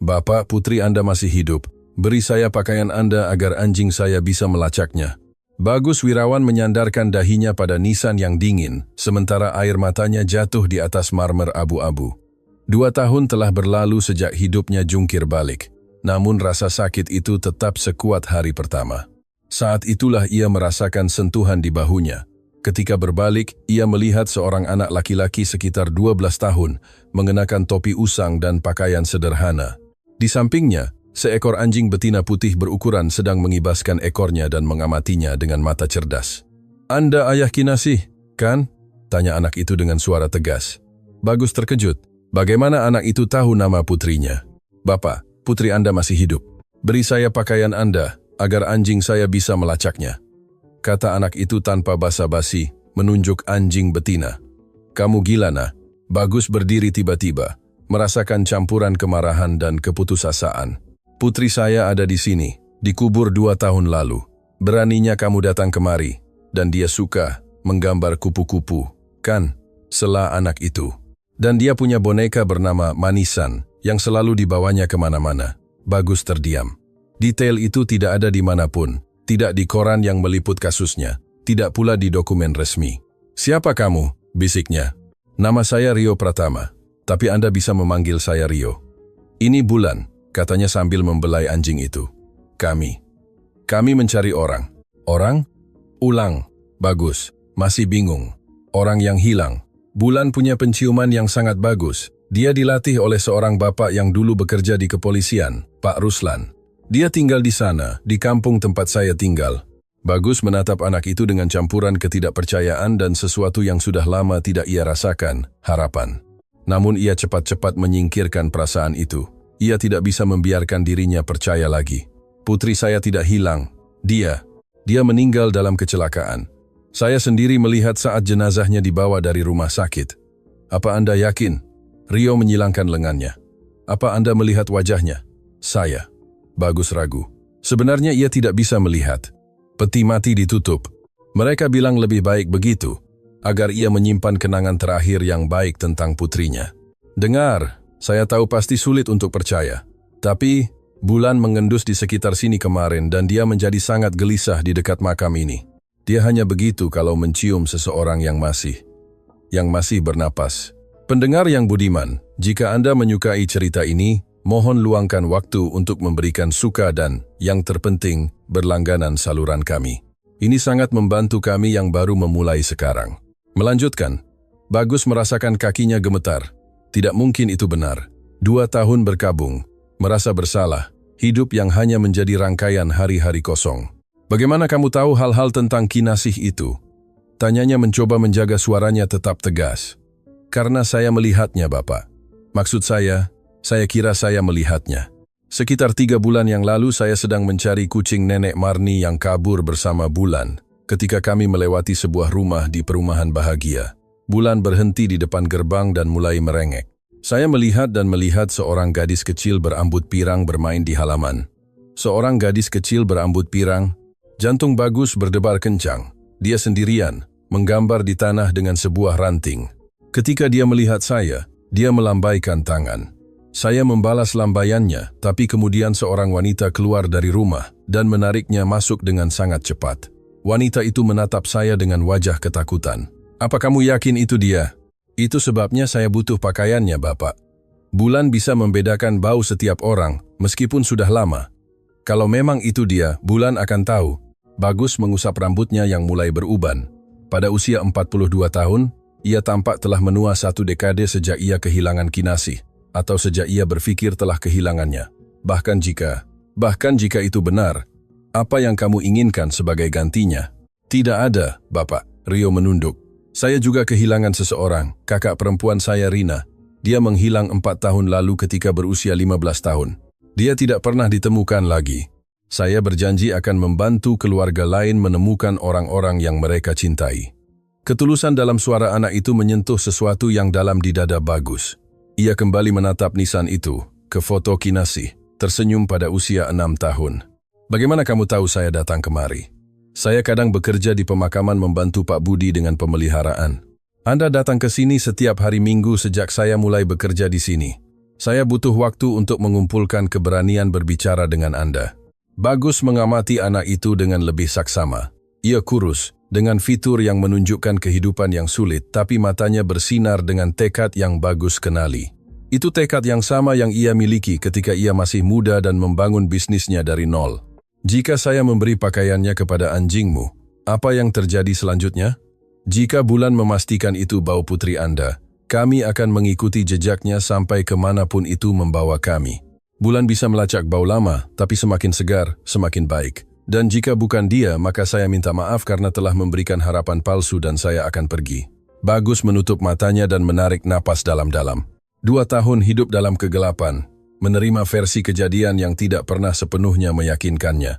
Bapak, putri Anda masih hidup. Beri saya pakaian Anda agar anjing saya bisa melacaknya. Bagus Wirawan menyandarkan dahinya pada nisan yang dingin, sementara air matanya jatuh di atas marmer abu-abu. 2 tahun telah berlalu sejak hidupnya jungkir balik. Namun rasa sakit itu tetap sekuat hari pertama. Saat itulah ia merasakan sentuhan di bahunya. Ketika berbalik, ia melihat seorang anak laki-laki sekitar 12 tahun, mengenakan topi usang dan pakaian sederhana. Di sampingnya, seekor anjing betina putih berukuran sedang mengibaskan ekornya dan mengamatinya dengan mata cerdas. "Anda ayah Kinasih, kan?" tanya anak itu dengan suara tegas. Bagus terkejut. Bagaimana anak itu tahu nama putrinya? "Bapak, putri Anda masih hidup. Beri saya pakaian Anda, agar anjing saya bisa melacaknya," kata anak itu tanpa basa-basi, menunjuk anjing betina. "Kamu gila, nah?" Bagus berdiri tiba-tiba, merasakan campuran kemarahan dan keputusasaan. "Putri saya ada di sini, dikubur 2 tahun lalu. Beraninya kamu datang kemari, dan dia suka menggambar kupu-kupu, kan?" sela anak itu. "Dan dia punya boneka bernama Manisan, yang selalu dibawanya kemana-mana." Bagus terdiam. Detail itu tidak ada dimanapun, tidak di koran yang meliput kasusnya, tidak pula di dokumen resmi. "Siapa kamu?" bisiknya. "Nama saya Rio Pratama, tapi Anda bisa memanggil saya Rio." "Ini Bulan," katanya sambil membelai anjing itu. Kami mencari orang." "Orang?" "Ulang." Bagus, masih bingung. "Orang yang hilang." Bulan punya penciuman yang sangat bagus. Dia dilatih oleh seorang bapak yang dulu bekerja di kepolisian, Pak Ruslan. "Dia tinggal di sana, di kampung tempat saya tinggal." Bagus menatap anak itu dengan campuran ketidakpercayaan dan sesuatu yang sudah lama tidak ia rasakan, harapan. Namun ia cepat-cepat menyingkirkan perasaan itu. Ia tidak bisa membiarkan dirinya percaya lagi. "Putri saya tidak hilang. Dia meninggal dalam kecelakaan. Saya sendiri melihat saat jenazahnya dibawa dari rumah sakit." "Apa Anda yakin?" Rio menyilangkan lengannya. "Apa Anda melihat wajahnya?" "Saya." Bagus ragu. Sebenarnya ia tidak bisa melihat. Peti mati ditutup. Mereka bilang lebih baik begitu, agar ia menyimpan kenangan terakhir yang baik tentang putrinya. "Dengar, saya tahu pasti sulit untuk percaya. Tapi, Bulan mengendus di sekitar sini kemarin dan dia menjadi sangat gelisah di dekat makam ini. Dia hanya begitu kalau mencium seseorang yang masih bernapas." Pendengar yang budiman, jika Anda menyukai cerita ini, mohon luangkan waktu untuk memberikan suka dan, yang terpenting, berlangganan saluran kami. Ini sangat membantu kami yang baru memulai sekarang. Melanjutkan, Bagus merasakan kakinya gemetar. Tidak mungkin itu benar. 2 tahun berkabung, merasa bersalah, hidup yang hanya menjadi rangkaian hari-hari kosong. "Bagaimana kamu tahu hal-hal tentang Kinasih itu?" tanyanya mencoba menjaga suaranya tetap tegas. "Karena saya melihatnya, Bapak. Maksud saya kira saya melihatnya. Sekitar 3 bulan yang lalu saya sedang mencari kucing nenek Marni yang kabur bersama Bulan. Ketika kami melewati sebuah rumah di perumahan bahagia, Bulan berhenti di depan gerbang dan mulai merengek. Saya melihat seorang gadis kecil berambut pirang bermain di halaman. Seorang gadis kecil berambut pirang, jantung Bagus berdebar kencang. Dia sendirian, menggambar di tanah dengan sebuah ranting. Ketika dia melihat saya, dia melambaikan tangan. Saya membalas lambaiannya, tapi kemudian seorang wanita keluar dari rumah dan menariknya masuk dengan sangat cepat. Wanita itu menatap saya dengan wajah ketakutan. "Apa kamu yakin itu dia?" "Itu sebabnya saya butuh pakaiannya, Bapak. Bulan bisa membedakan bau setiap orang, meskipun sudah lama. Kalau memang itu dia, Bulan akan tahu." Bagus mengusap rambutnya yang mulai beruban. Pada usia 42 tahun, ia tampak telah menua 1 dekade sejak ia kehilangan Kinasih, atau sejak ia berpikir telah kehilangannya. Bahkan jika itu benar, apa yang kamu inginkan sebagai gantinya?" "Tidak ada, Bapak." Rio menunduk. "Saya juga kehilangan seseorang, kakak perempuan saya Rina. Dia menghilang 4 tahun lalu ketika berusia 15 tahun. Dia tidak pernah ditemukan lagi. Saya berjanji akan membantu keluarga lain menemukan orang-orang yang mereka cintai." Ketulusan dalam suara anak itu menyentuh sesuatu yang dalam di dada Bagus. Ia kembali menatap nisan itu, ke foto Kinasih, tersenyum pada usia 6 tahun. "Bagaimana kamu tahu saya datang kemari?" "Saya kadang bekerja di pemakaman membantu Pak Budi dengan pemeliharaan. Anda datang ke sini setiap hari Minggu sejak saya mulai bekerja di sini. Saya butuh waktu untuk mengumpulkan keberanian berbicara dengan Anda. Bagus mengamati anak itu dengan lebih saksama. Ia kurus, dengan fitur yang menunjukkan kehidupan yang sulit, tapi matanya bersinar dengan tekad yang Bagus kenali. Itu tekad yang sama yang ia miliki ketika ia masih muda dan membangun bisnisnya dari nol. Jika saya memberi pakaiannya kepada anjingmu, apa yang terjadi selanjutnya? Jika Bulan memastikan itu bau putri Anda, kami akan mengikuti jejaknya sampai kemanapun itu membawa kami. Bulan bisa melacak bau lama, tapi semakin segar, semakin baik. Dan jika bukan dia, maka saya minta maaf karena telah memberikan harapan palsu dan saya akan pergi. Bagus menutup matanya dan menarik napas dalam-dalam. 2 tahun hidup dalam kegelapan, menerima versi kejadian yang tidak pernah sepenuhnya meyakinkannya.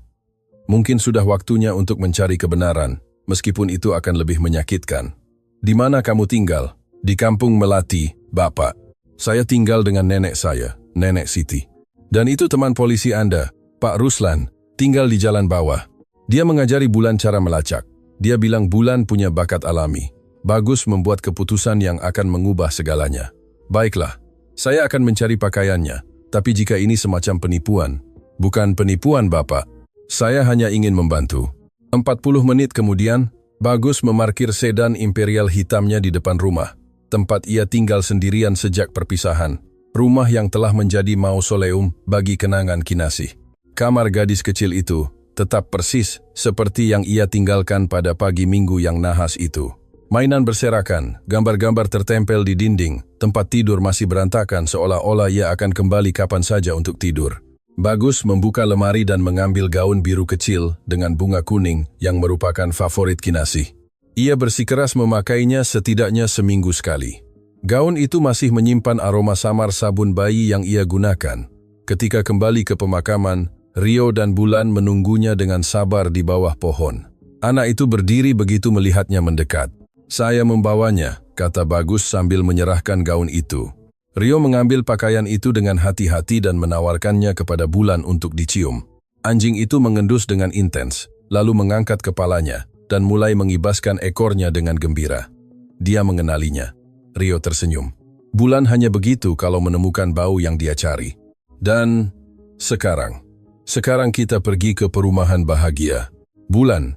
Mungkin sudah waktunya untuk mencari kebenaran, meskipun itu akan lebih menyakitkan. Di mana kamu tinggal? Di Kampung Melati, Bapak. Saya tinggal dengan nenek saya, Nenek Siti. Dan itu teman polisi Anda, Pak Ruslan, tinggal di jalan bawah. Dia mengajari Bulan cara melacak. Dia bilang Bulan punya bakat alami. Bagus membuat keputusan yang akan mengubah segalanya. Baiklah, saya akan mencari pakaiannya. Tapi jika ini semacam penipuan, bukan penipuan Bapak. Saya hanya ingin membantu. 40 menit kemudian, Bagus memarkir sedan imperial hitamnya di depan rumah, tempat ia tinggal sendirian sejak perpisahan. Rumah yang telah menjadi mausoleum bagi kenangan Kinasih. Kamar gadis kecil itu tetap persis seperti yang ia tinggalkan pada pagi Minggu yang nahas itu. Mainan berserakan, gambar-gambar tertempel di dinding, tempat tidur masih berantakan seolah-olah ia akan kembali kapan saja untuk tidur. Bagus membuka lemari dan mengambil gaun biru kecil dengan bunga kuning yang merupakan favorit Kinasih. Ia bersikeras memakainya setidaknya seminggu sekali. Gaun itu masih menyimpan aroma samar sabun bayi yang ia gunakan. Ketika kembali ke pemakaman, Rio dan Bulan menunggunya dengan sabar di bawah pohon. Anak itu berdiri begitu melihatnya mendekat. Saya membawanya, kata Bagus sambil menyerahkan gaun itu. Rio mengambil pakaian itu dengan hati-hati dan menawarkannya kepada Bulan untuk dicium. Anjing itu mengendus dengan intens, lalu mengangkat kepalanya dan mulai mengibaskan ekornya dengan gembira. Dia mengenalinya. Rio tersenyum. Bulan hanya begitu kalau menemukan bau yang dia cari. Dan sekarang kita pergi ke perumahan bahagia. Bulan,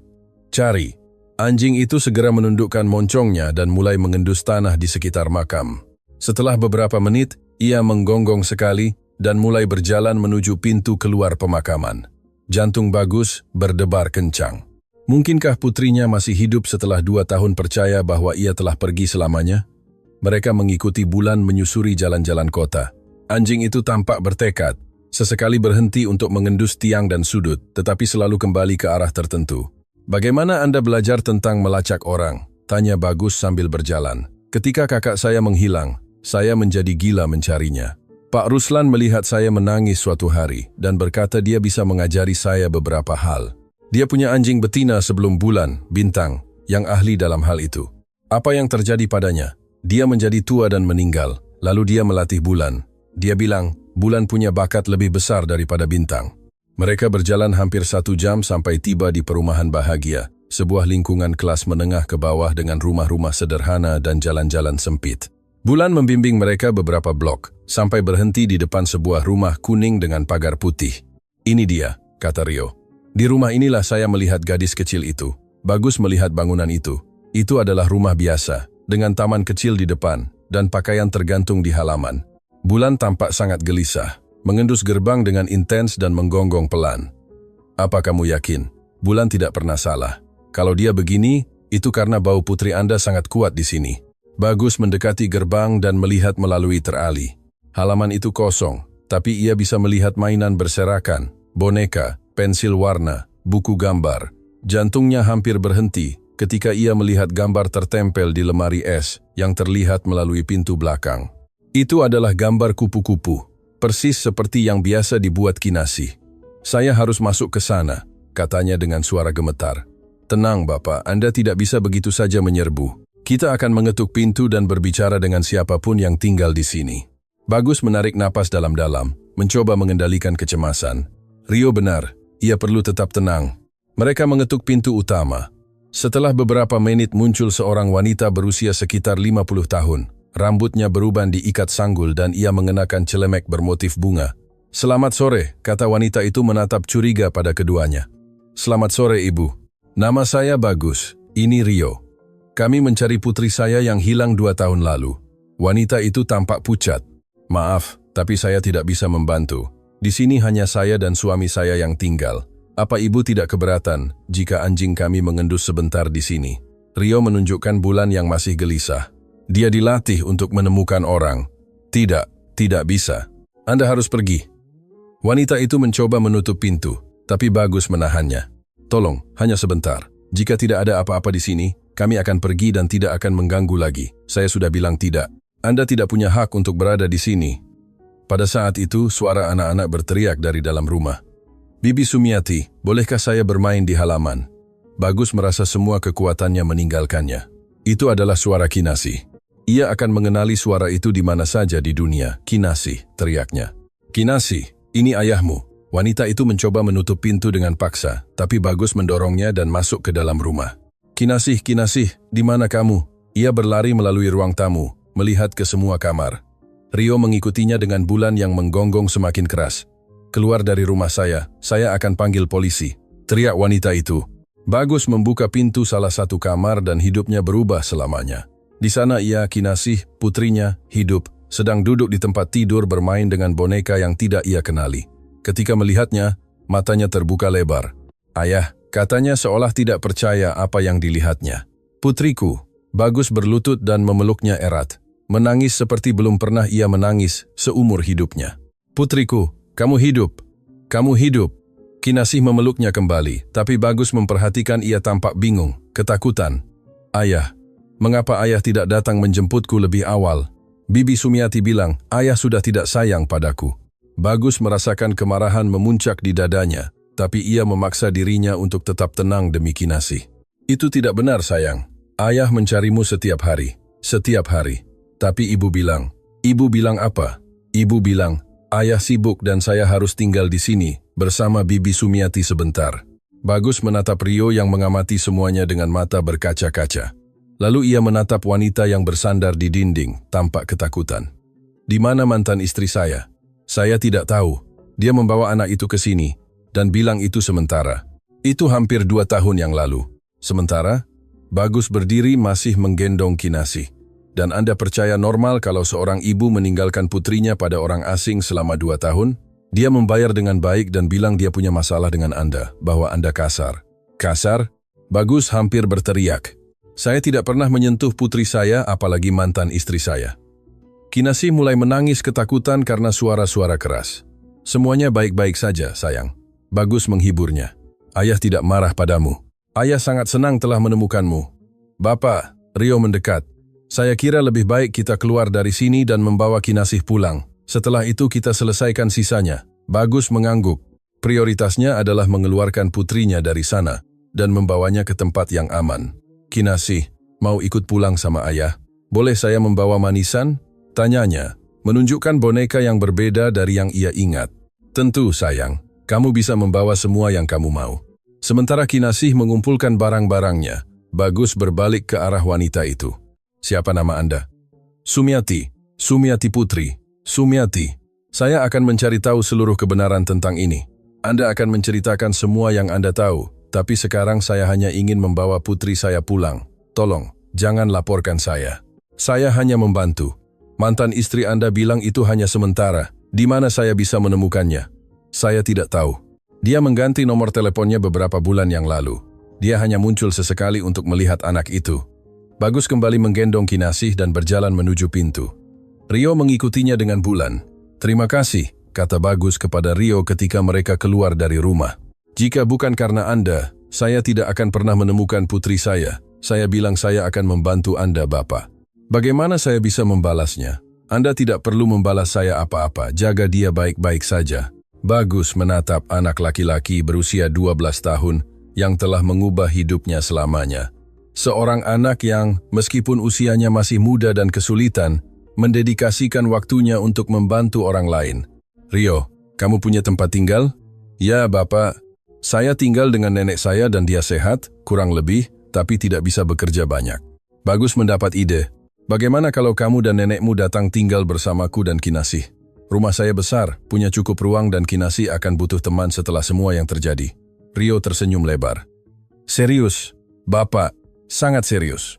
cari. Anjing itu segera menundukkan moncongnya dan mulai mengendus tanah di sekitar makam. Setelah beberapa menit, ia menggonggong sekali dan mulai berjalan menuju pintu keluar pemakaman. Jantung Bagus berdebar kencang. Mungkinkah putrinya masih hidup setelah 2 tahun percaya bahwa ia telah pergi selamanya? Mereka mengikuti Bulan menyusuri jalan-jalan kota. Anjing itu tampak bertekad, sesekali berhenti untuk mengendus tiang dan sudut, tetapi selalu kembali ke arah tertentu. Bagaimana Anda belajar tentang melacak orang? Tanya Bagus sambil berjalan. Ketika kakak saya menghilang, saya menjadi gila mencarinya. Pak Ruslan melihat saya menangis suatu hari dan berkata dia bisa mengajari saya beberapa hal. Dia punya anjing betina sebelum Bulan, Bintang, yang ahli dalam hal itu. Apa yang terjadi padanya? Dia menjadi tua dan meninggal, lalu dia melatih Bulan. Dia bilang, Bulan punya bakat lebih besar daripada Bintang. Mereka berjalan hampir 1 jam sampai tiba di perumahan bahagia, sebuah lingkungan kelas menengah ke bawah dengan rumah-rumah sederhana dan jalan-jalan sempit. Bulan membimbing mereka beberapa blok, sampai berhenti di depan sebuah rumah kuning dengan pagar putih. Ini dia, kata Rio. Di rumah inilah saya melihat gadis kecil itu. Bagus melihat bangunan itu. Itu adalah rumah biasa, dengan taman kecil di depan, dan pakaian tergantung di halaman. Bulan tampak sangat gelisah, mengendus gerbang dengan intens dan menggonggong pelan. Apa kamu yakin? Bulan tidak pernah salah. Kalau dia begini, itu karena bau putri Anda sangat kuat di sini. Bagus mendekati gerbang dan melihat melalui terali. Halaman itu kosong, tapi ia bisa melihat mainan berserakan, boneka, pensil warna, buku gambar. Jantungnya hampir berhenti ketika ia melihat gambar tertempel di lemari es yang terlihat melalui pintu belakang. Itu adalah gambar kupu-kupu. Persis seperti yang biasa dibuat Kinasih. Saya harus masuk ke sana, katanya dengan suara gemetar. Tenang Bapak, Anda tidak bisa begitu saja menyerbu. Kita akan mengetuk pintu dan berbicara dengan siapapun yang tinggal di sini. Bagus menarik napas dalam-dalam, mencoba mengendalikan kecemasan. Rio benar, ia perlu tetap tenang. Mereka mengetuk pintu utama. Setelah beberapa menit muncul seorang wanita berusia sekitar 50 tahun. Rambutnya beruban diikat sanggul dan ia mengenakan celemek bermotif bunga. "Selamat sore," kata wanita itu menatap curiga pada keduanya. "Selamat sore, Ibu. Nama saya Bagus, ini Rio. Kami mencari putri saya yang hilang 2 tahun lalu." Wanita itu tampak pucat. "Maaf, tapi saya tidak bisa membantu. Di sini hanya saya dan suami saya yang tinggal. Apa Ibu tidak keberatan jika anjing kami mengendus sebentar di sini?" Rio menunjukkan Bulan yang masih gelisah. "Dia dilatih untuk menemukan orang." Tidak bisa. Anda harus pergi." Wanita itu mencoba menutup pintu, tapi Bagus menahannya. "Tolong, hanya sebentar. Jika tidak ada apa-apa di sini, kami akan pergi dan tidak akan mengganggu lagi. Saya sudah bilang tidak. Anda tidak punya hak untuk berada di sini." Pada saat itu, suara anak-anak berteriak dari dalam rumah. "Bibi Sumiati, bolehkah saya bermain di halaman?" Bagus merasa semua kekuatannya meninggalkannya. Itu adalah suara Kinasih. Ia akan mengenali suara itu di mana saja di dunia. "Kinasih," teriaknya. "Kinasih, ini ayahmu." Wanita itu mencoba menutup pintu dengan paksa, tapi Bagus mendorongnya dan masuk ke dalam rumah. Kinasih, di mana kamu?" Ia berlari melalui ruang tamu, melihat ke semua kamar. Rio mengikutinya dengan Bulan yang menggonggong semakin keras. "Keluar dari rumah saya akan panggil polisi," teriak wanita itu. Bagus membuka pintu salah satu kamar dan hidupnya berubah selamanya. Di sana ia, Kinasih, putrinya, hidup, sedang duduk di tempat tidur bermain dengan boneka yang tidak ia kenali. Ketika melihatnya, matanya terbuka lebar. "Ayah," katanya seolah tidak percaya apa yang dilihatnya. "Putriku." Bagus berlutut dan memeluknya erat. Menangis seperti belum pernah ia menangis seumur hidupnya. "Putriku, kamu hidup. Kamu hidup." Kinasih memeluknya kembali, tapi Bagus memperhatikan ia tampak bingung, ketakutan. "Ayah, mengapa ayah tidak datang menjemputku lebih awal?" Bibi Sumiati bilang, "Ayah sudah tidak sayang padaku." Bagus merasakan kemarahan memuncak di dadanya, tapi ia memaksa dirinya untuk tetap tenang demi Kinasih. "Itu tidak benar, sayang. Ayah mencarimu setiap hari. Setiap hari." "Tapi ibu bilang." "Ibu bilang apa?" "Ibu bilang, ayah sibuk dan saya harus tinggal di sini bersama Bibi Sumiati sebentar." Bagus menatap Rio yang mengamati semuanya dengan mata berkaca-kaca. Lalu ia menatap wanita yang bersandar di dinding, tampak ketakutan. "Di mana mantan istri saya?" "Saya tidak tahu. Dia membawa anak itu ke sini dan bilang itu sementara." "Itu hampir 2 tahun yang lalu." "Sementara?" Bagus berdiri masih menggendong Kinasih. "Dan Anda percaya normal kalau seorang ibu meninggalkan putrinya pada orang asing selama 2 tahun? Dia membayar dengan baik dan bilang dia punya masalah dengan Anda, bahwa Anda kasar." "Kasar?" Bagus hampir berteriak. "Saya tidak pernah menyentuh putri saya, apalagi mantan istri saya." Kinasih mulai menangis ketakutan karena suara-suara keras. "Semuanya baik-baik saja, sayang." Bagus menghiburnya. "Ayah tidak marah padamu. Ayah sangat senang telah menemukanmu." "Bapak," Rio mendekat. "Saya kira lebih baik kita keluar dari sini dan membawa Kinasih pulang. Setelah itu kita selesaikan sisanya." Bagus mengangguk. Prioritasnya adalah mengeluarkan putrinya dari sana dan membawanya ke tempat yang aman. "Kinasih, mau ikut pulang sama ayah? Boleh saya membawa manisan?" tanyanya, menunjukkan boneka yang berbeda dari yang ia ingat. "Tentu, sayang. Kamu bisa membawa semua yang kamu mau." Sementara Kinasih mengumpulkan barang-barangnya, Bagus berbalik ke arah wanita itu. "Siapa nama Anda?" "Sumiati. Sumiati putri. Sumiati. Saya akan mencari tahu seluruh kebenaran tentang ini. Anda akan menceritakan semua yang Anda tahu, tapi sekarang saya hanya ingin membawa putri saya pulang. Tolong, jangan laporkan saya. Saya hanya membantu. Mantan istri Anda bilang itu hanya sementara. Di mana saya bisa menemukannya?" "Saya tidak tahu. Dia mengganti nomor teleponnya beberapa bulan yang lalu. Dia hanya muncul sesekali untuk melihat anak itu." Bagus kembali menggendong Kinasih dan berjalan menuju pintu. Rio mengikutinya dengan Bulan. "Terima kasih," kata Bagus kepada Rio ketika mereka keluar dari rumah. "Jika bukan karena Anda, saya tidak akan pernah menemukan putri saya. Saya bilang saya akan membantu Anda, Bapak." "Bagaimana saya bisa membalasnya? Anda tidak perlu membalas saya apa-apa, jaga dia baik-baik saja." Bagus menatap anak laki-laki berusia 12 tahun yang telah mengubah hidupnya selamanya. Seorang anak yang, meskipun usianya masih muda dan kesulitan, mendedikasikan waktunya untuk membantu orang lain. "Rio, kamu punya tempat tinggal?" "Ya, Bapak. Saya tinggal dengan nenek saya dan dia sehat, kurang lebih, tapi tidak bisa bekerja banyak." Bagus mendapat ide. Bagaimana kalau kamu dan nenekmu datang tinggal bersamaku dan Kinasih? Rumah saya besar, punya cukup ruang dan Kinasih akan butuh teman setelah semua yang terjadi. Rio tersenyum lebar. Serius, Bapak, sangat serius.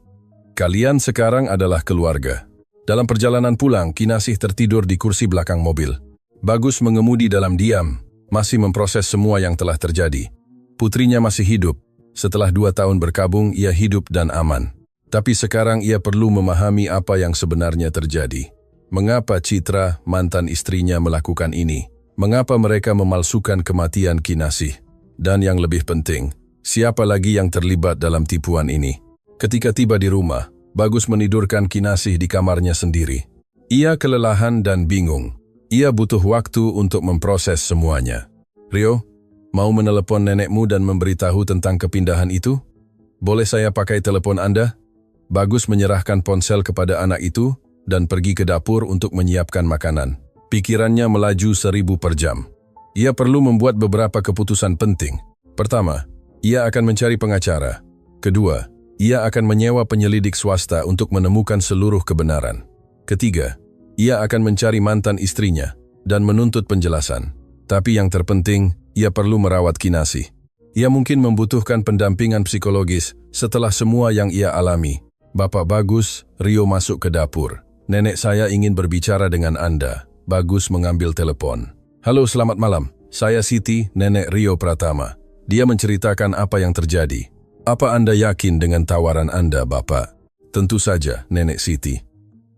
Kalian sekarang adalah keluarga. Dalam perjalanan pulang, Kinasih tertidur di kursi belakang mobil. Bagus mengemudi dalam diam, masih memproses semua yang telah terjadi. Putrinya masih hidup. Setelah 2 tahun berkabung, ia hidup dan aman. Tapi sekarang ia perlu memahami apa yang sebenarnya terjadi. Mengapa Citra, mantan istrinya, melakukan ini? Mengapa mereka memalsukan kematian Kinasih? Dan yang lebih penting, siapa lagi yang terlibat dalam tipuan ini? Ketika tiba di rumah, Bagus menidurkan Kinasih di kamarnya sendiri. Ia kelelahan dan bingung. Ia butuh waktu untuk memproses semuanya. Rio, mau menelepon nenekmu dan memberitahu tentang kepindahan itu? Boleh saya pakai telepon Anda? Bagus menyerahkan ponsel kepada anak itu dan pergi ke dapur untuk menyiapkan makanan. Pikirannya melaju 1000 per jam. Ia perlu membuat beberapa keputusan penting. Pertama, ia akan mencari pengacara. Kedua, ia akan menyewa penyelidik swasta untuk menemukan seluruh kebenaran. Ketiga, ia akan mencari mantan istrinya dan menuntut penjelasan. Tapi yang terpenting, ia perlu merawat Kinasih. Ia mungkin membutuhkan pendampingan psikologis setelah semua yang ia alami. Bapak Bagus, Rio masuk ke dapur. Nenek saya ingin berbicara dengan Anda. Bagus mengambil telepon. Halo, selamat malam. Saya Siti, nenek Rio Pratama. Dia menceritakan apa yang terjadi. Apa Anda yakin dengan tawaran Anda, Bapak? Tentu saja, Nenek Siti.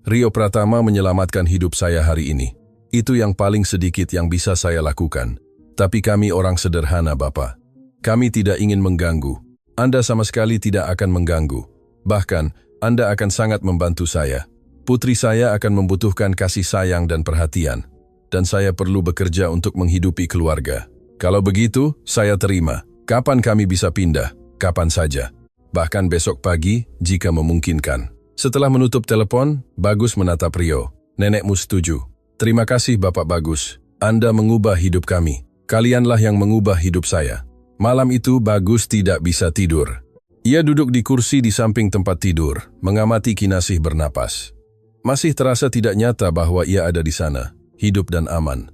Rio Pratama menyelamatkan hidup saya hari ini. Itu yang paling sedikit yang bisa saya lakukan. Tapi kami orang sederhana, Bapak. Kami tidak ingin mengganggu. Anda sama sekali tidak akan mengganggu. Bahkan, Anda akan sangat membantu saya. Putri saya akan membutuhkan kasih sayang dan perhatian. Dan saya perlu bekerja untuk menghidupi keluarga. Kalau begitu, saya terima. Kapan kami bisa pindah? Kapan saja. Bahkan besok pagi, jika memungkinkan. Setelah menutup telepon, Bagus menatap Rio. Nenekmu setuju. Terima kasih, Bapak Bagus. Anda mengubah hidup kami. Kalianlah yang mengubah hidup saya. Malam itu, Bagus tidak bisa tidur. Ia duduk di kursi di samping tempat tidur, mengamati Kinasih bernapas. Masih terasa tidak nyata bahwa ia ada di sana, hidup dan aman.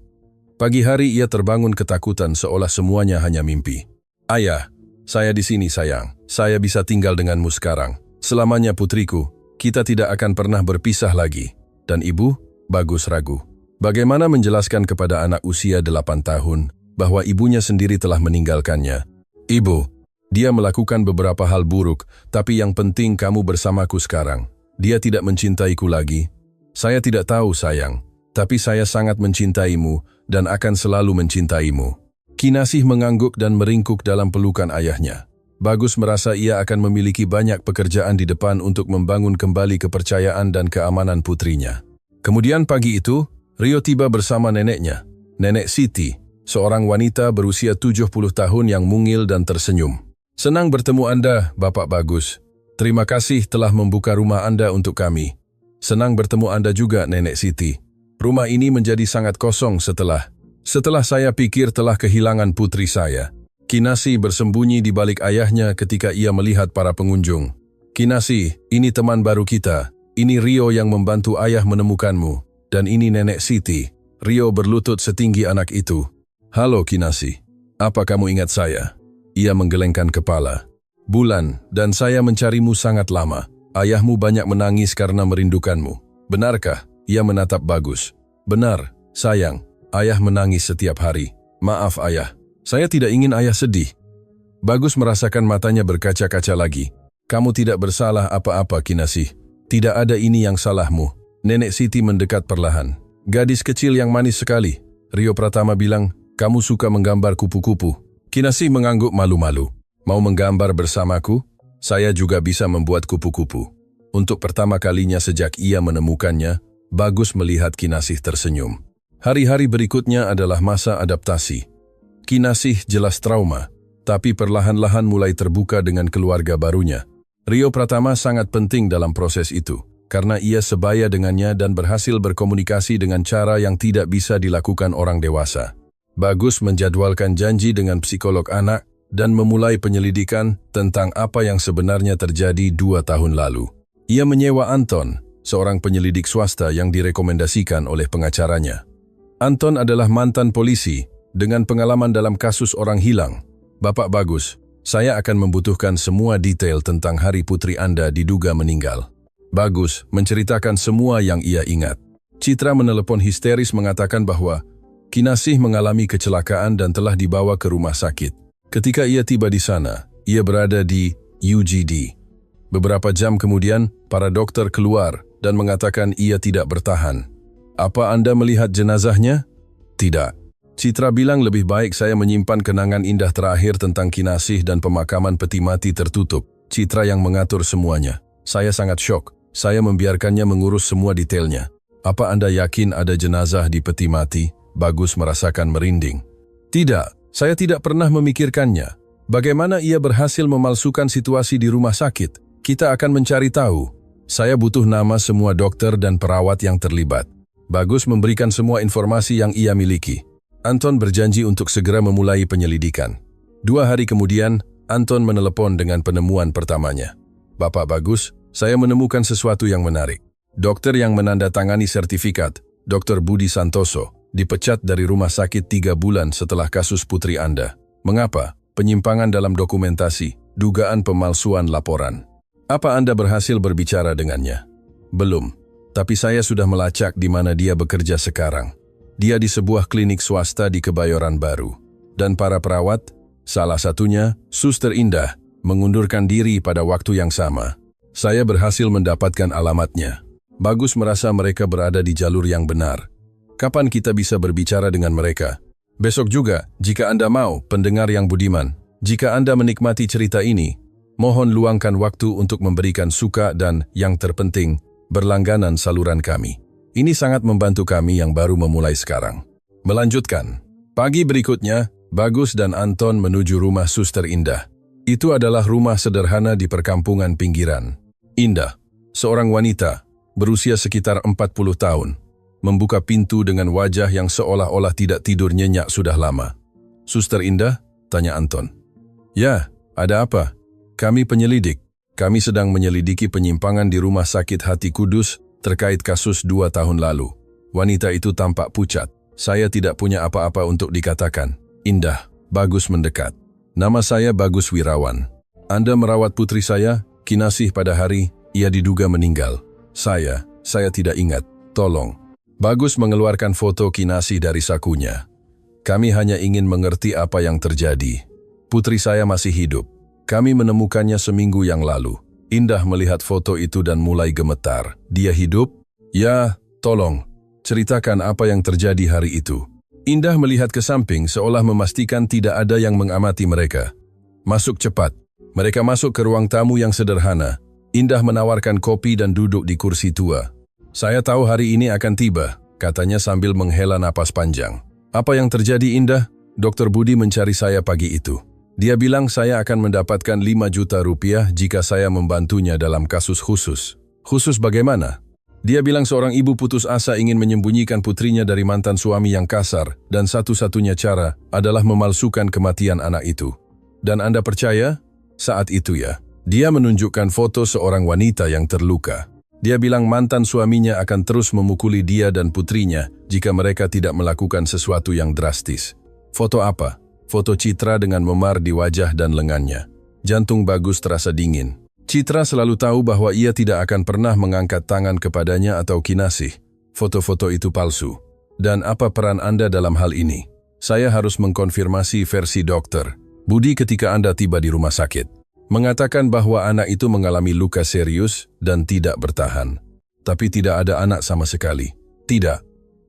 Pagi hari ia terbangun ketakutan seolah semuanya hanya mimpi. Ayah, saya di sini sayang. Saya bisa tinggal denganmu sekarang. Selamanya putriku, kita tidak akan pernah berpisah lagi. Dan ibu, Bagus ragu. Bagaimana menjelaskan kepada anak usia 8 tahun bahwa ibunya sendiri telah meninggalkannya? Ibu, dia melakukan beberapa hal buruk, tapi yang penting kamu bersamaku sekarang. Dia tidak mencintaiku lagi. Saya tidak tahu sayang, tapi saya sangat mencintaimu dan akan selalu mencintaimu. Kinasih mengangguk dan meringkuk dalam pelukan ayahnya. Bagus merasa ia akan memiliki banyak pekerjaan di depan untuk membangun kembali kepercayaan dan keamanan putrinya. Kemudian pagi itu, Rio tiba bersama neneknya, Nenek Siti, seorang wanita berusia 70 tahun yang mungil dan tersenyum. Senang bertemu Anda, Bapak Bagus. Terima kasih telah membuka rumah Anda untuk kami. Senang bertemu Anda juga, Nenek Siti. Rumah ini menjadi sangat kosong setelah saya pikir telah kehilangan putri saya. Kinasih bersembunyi di balik ayahnya ketika ia melihat para pengunjung. Kinasih, ini teman baru kita. Ini Rio yang membantu ayah menemukanmu. Dan ini Nenek Siti. Rio berlutut setinggi anak itu. Halo Kinasih, apa kamu ingat saya? Ia menggelengkan kepala. Bulan, dan saya mencarimu sangat lama. Ayahmu banyak menangis karena merindukanmu. Benarkah? Ia menatap Bagus. Benar, sayang. Ayah menangis setiap hari. Maaf ayah, saya tidak ingin ayah sedih. Bagus merasakan matanya berkaca-kaca lagi. Kamu tidak bersalah apa-apa Kinasih. Tidak ada ini yang salahmu. Nenek Siti mendekat perlahan. Gadis kecil yang manis sekali. Rio Pratama bilang, kamu suka menggambar kupu-kupu. Kinasih mengangguk malu-malu. Mau menggambar bersamaku? Saya juga bisa membuat kupu-kupu. Untuk pertama kalinya sejak ia menemukannya, Bagus melihat Kinasih tersenyum. Hari-hari berikutnya adalah masa adaptasi. Kinasih jelas trauma, tapi perlahan-lahan mulai terbuka dengan keluarga barunya. Rio Pratama sangat penting dalam proses itu, karena ia sebaya dengannya dan berhasil berkomunikasi dengan cara yang tidak bisa dilakukan orang dewasa. Bagus menjadwalkan janji dengan psikolog anak dan memulai penyelidikan tentang apa yang sebenarnya terjadi 2 tahun lalu. Ia menyewa Anton, seorang penyelidik swasta yang direkomendasikan oleh pengacaranya. Anton adalah mantan polisi dengan pengalaman dalam kasus orang hilang. Bapak Bagus, saya akan membutuhkan semua detail tentang hari putri Anda diduga meninggal. Bagus menceritakan semua yang ia ingat. Citra menelepon histeris mengatakan bahwa Kinasih mengalami kecelakaan dan telah dibawa ke rumah sakit. Ketika ia tiba di sana, ia berada di UGD. Beberapa jam kemudian, para dokter keluar dan mengatakan ia tidak bertahan. Apa Anda melihat jenazahnya? Tidak. Citra bilang lebih baik saya menyimpan kenangan indah terakhir tentang Kinasih dan pemakaman peti mati tertutup. Citra yang mengatur semuanya. Saya sangat syok. Saya membiarkannya mengurus semua detailnya. Apa Anda yakin ada jenazah di peti mati? Bagus merasakan merinding. Tidak, saya tidak pernah memikirkannya. Bagaimana ia berhasil memalsukan situasi di rumah sakit? Kita akan mencari tahu. Saya butuh nama semua dokter dan perawat yang terlibat. Bagus memberikan semua informasi yang ia miliki. Anton berjanji untuk segera memulai penyelidikan. 2 hari kemudian, Anton menelepon dengan penemuan pertamanya. Bapak Bagus, saya menemukan sesuatu yang menarik. Dokter yang menandatangani sertifikat, Dr. Budi Santoso, dipecat dari rumah sakit 3 bulan setelah kasus putri Anda. Mengapa? Penyimpangan dalam dokumentasi, dugaan pemalsuan laporan. Apa Anda berhasil berbicara dengannya? Belum, tapi saya sudah melacak di mana dia bekerja sekarang. Dia di sebuah klinik swasta di Kebayoran Baru. Dan para perawat, salah satunya, Suster Indah, mengundurkan diri pada waktu yang sama. Saya berhasil mendapatkan alamatnya. Bagus merasa mereka berada di jalur yang benar. Kapan kita bisa berbicara dengan mereka? Besok juga, jika Anda mau, pendengar yang budiman. Jika Anda menikmati cerita ini, mohon luangkan waktu untuk memberikan suka dan, yang terpenting, berlangganan saluran kami. Ini sangat membantu kami yang baru memulai sekarang. Melanjutkan. Pagi berikutnya, Bagus dan Anton menuju rumah Suster Indah. Itu adalah rumah sederhana di perkampungan pinggiran. Indah, seorang wanita, berusia sekitar 40 tahun, membuka pintu dengan wajah yang seolah-olah tidak tidur nyenyak sudah lama. Suster Indah? Tanya Anton. Ya, ada apa? Kami penyelidik. Kami sedang menyelidiki penyimpangan di Rumah Sakit Hati Kudus terkait kasus 2 tahun lalu. Wanita itu tampak pucat. Saya tidak punya apa-apa untuk dikatakan. Indah, Bagus mendekat. Nama saya Bagus Wirawan. Anda merawat putri saya, Kinasih, pada hari ia diduga meninggal. Saya tidak ingat. Tolong. Bagus mengeluarkan foto Kinasih dari sakunya. Kami hanya ingin mengerti apa yang terjadi. Putri saya masih hidup. Kami menemukannya seminggu yang lalu. Indah melihat foto itu dan mulai gemetar. Dia hidup? Ya, tolong. Ceritakan apa yang terjadi hari itu. Indah melihat ke samping seolah memastikan tidak ada yang mengamati mereka. Masuk cepat. Mereka masuk ke ruang tamu yang sederhana. Indah menawarkan kopi dan duduk di kursi tua. Saya tahu hari ini akan tiba, katanya sambil menghela napas panjang. Apa yang terjadi, Indah? Dr. Budi mencari saya pagi itu. Dia bilang saya akan mendapatkan 5 juta rupiah jika saya membantunya dalam kasus khusus. Khusus bagaimana? Dia bilang seorang ibu putus asa ingin menyembunyikan putrinya dari mantan suami yang kasar dan satu-satunya cara adalah memalsukan kematian anak itu. Dan Anda percaya? Saat itu ya, dia menunjukkan foto seorang wanita yang terluka. Dia bilang mantan suaminya akan terus memukuli dia dan putrinya jika mereka tidak melakukan sesuatu yang drastis. Foto apa? Foto Citra dengan memar di wajah dan lengannya. Jantung Bagus terasa dingin. Citra selalu tahu bahwa ia tidak akan pernah mengangkat tangan kepadanya atau Kinasih. Foto-foto itu palsu. Dan apa peran Anda dalam hal ini? Saya harus mengkonfirmasi versi dokter Budi ketika Anda tiba di rumah sakit. Mengatakan bahwa anak itu mengalami luka serius dan tidak bertahan. Tapi tidak ada anak sama sekali. Tidak.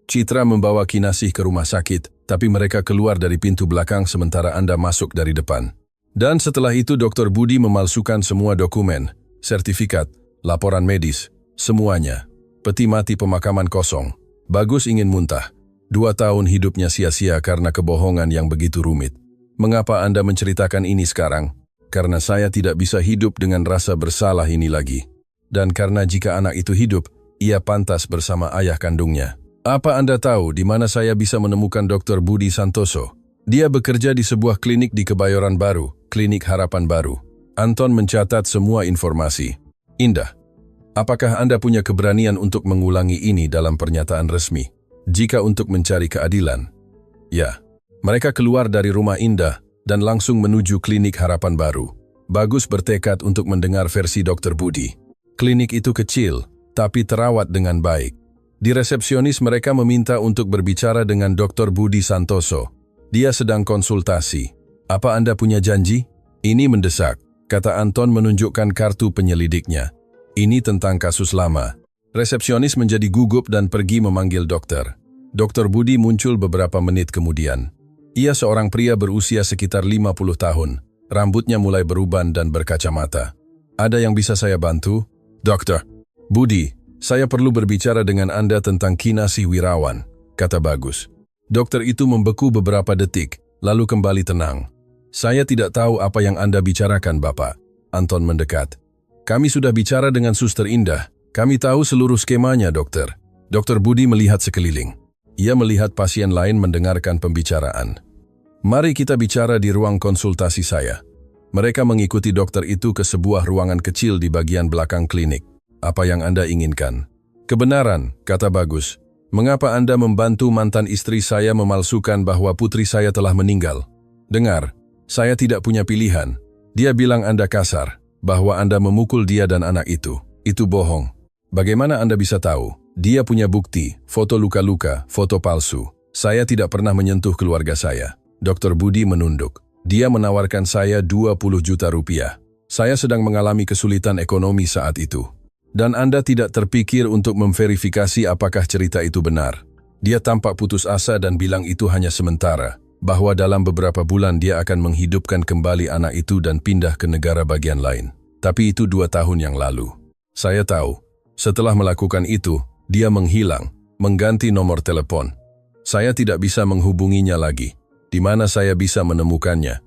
Citra membawa Kinasih ke rumah sakit, tapi mereka keluar dari pintu belakang sementara Anda masuk dari depan. Dan setelah itu Dr. Budi memalsukan semua dokumen, sertifikat, laporan medis, semuanya. Peti mati pemakaman kosong. Bagus ingin muntah. 2 tahun hidupnya sia-sia karena kebohongan yang begitu rumit. Mengapa Anda menceritakan ini sekarang? Karena saya tidak bisa hidup dengan rasa bersalah ini lagi. Dan karena jika anak itu hidup, ia pantas bersama ayah kandungnya. Apa Anda tahu di mana saya bisa menemukan Dr. Budi Santoso? Dia bekerja di sebuah klinik di Kebayoran Baru, Klinik Harapan Baru. Anton mencatat semua informasi. Indah, Apakah Anda punya keberanian untuk mengulangi ini dalam pernyataan resmi? Jika untuk mencari keadilan? Ya. Mereka keluar dari rumah Indah dan langsung menuju klinik Harapan Baru. Bagus bertekad untuk mendengar versi Dr. Budi. Klinik itu kecil, tapi terawat dengan baik. Di resepsionis mereka meminta untuk berbicara dengan Dr. Budi Santoso. Dia sedang konsultasi. Apa Anda punya janji? Ini mendesak, kata Anton menunjukkan kartu penyelidiknya. Ini tentang kasus lama. Resepsionis menjadi gugup dan pergi memanggil dokter. Dr. Budi muncul beberapa menit kemudian. Ia seorang pria berusia sekitar 50 tahun. Rambutnya mulai beruban dan berkacamata. Ada yang bisa saya bantu? Dokter. Budi, saya perlu berbicara dengan Anda tentang Kinasih Wirawan, kata Bagus. Dokter itu membeku beberapa detik, lalu kembali tenang. Saya tidak tahu apa yang Anda bicarakan, Bapak. Anton mendekat. Kami sudah bicara dengan Suster Indah. Kami tahu seluruh skemanya, dokter. Dr. Budi melihat sekeliling. Ia melihat pasien lain mendengarkan pembicaraan. Mari kita bicara di ruang konsultasi saya. Mereka mengikuti dokter itu ke sebuah ruangan kecil di bagian belakang klinik. Apa yang Anda inginkan? Kebenaran, kata Bagus. Mengapa Anda membantu mantan istri saya memalsukan bahwa putri saya telah meninggal? Dengar, saya tidak punya pilihan. Dia bilang Anda kasar, bahwa Anda memukul dia dan anak itu. Itu bohong. Bagaimana Anda bisa tahu? Dia punya bukti, foto luka-luka, foto palsu. Saya tidak pernah menyentuh keluarga saya. Dr. Budi menunduk. Dia menawarkan saya 20 juta rupiah. Saya sedang mengalami kesulitan ekonomi saat itu. Dan Anda tidak terpikir untuk memverifikasi apakah cerita itu benar. Dia tampak putus asa dan bilang itu hanya sementara, bahwa dalam beberapa bulan dia akan menghidupkan kembali anak itu dan pindah ke negara bagian lain. Tapi itu 2 tahun yang lalu. Saya tahu, setelah melakukan itu, dia menghilang, mengganti nomor telepon. Saya tidak bisa menghubunginya lagi. Di mana saya bisa menemukannya?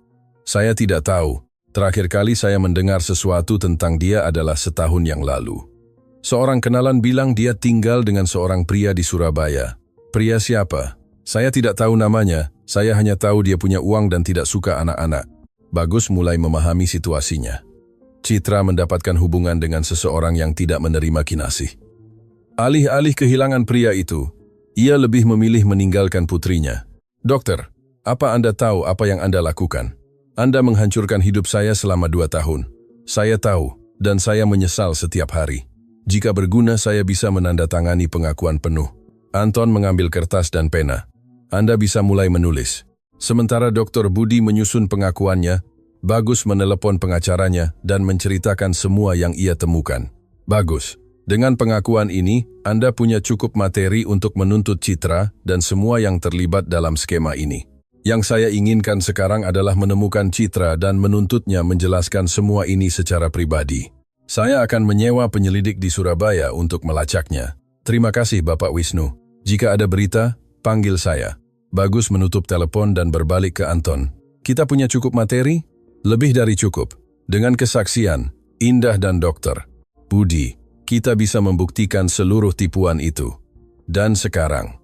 Saya tidak tahu. Terakhir kali saya mendengar sesuatu tentang dia adalah setahun yang lalu. Seorang kenalan bilang dia tinggal dengan seorang pria di Surabaya. Pria siapa? Saya tidak tahu namanya. Saya hanya tahu dia punya uang dan tidak suka anak-anak. Bagus mulai memahami situasinya. Citra mendapatkan hubungan dengan seseorang yang tidak menerima Kinasih. Alih-alih kehilangan pria itu, ia lebih memilih meninggalkan putrinya. Dokter, apa Anda tahu apa yang Anda lakukan? Anda menghancurkan hidup saya selama 2 tahun. Saya tahu, dan saya menyesal setiap hari. Jika berguna, saya bisa menandatangani pengakuan penuh. Anton mengambil kertas dan pena. Anda bisa mulai menulis. Sementara Dr. Budi menyusun pengakuannya, Bagus menelepon pengacaranya dan menceritakan semua yang ia temukan. Bagus, dengan pengakuan ini, Anda punya cukup materi untuk menuntut Citra dan semua yang terlibat dalam skema ini. Yang saya inginkan sekarang adalah menemukan Citra dan menuntutnya menjelaskan semua ini secara pribadi. Saya akan menyewa penyelidik di Surabaya untuk melacaknya. Terima kasih, Bapak Wisnu. Jika ada berita, panggil saya. Bagus menutup telepon dan berbalik ke Anton. Kita punya cukup materi? Lebih dari cukup. Dengan kesaksian, Indah dan dokter Budi, kita bisa membuktikan seluruh tipuan itu. Dan sekarang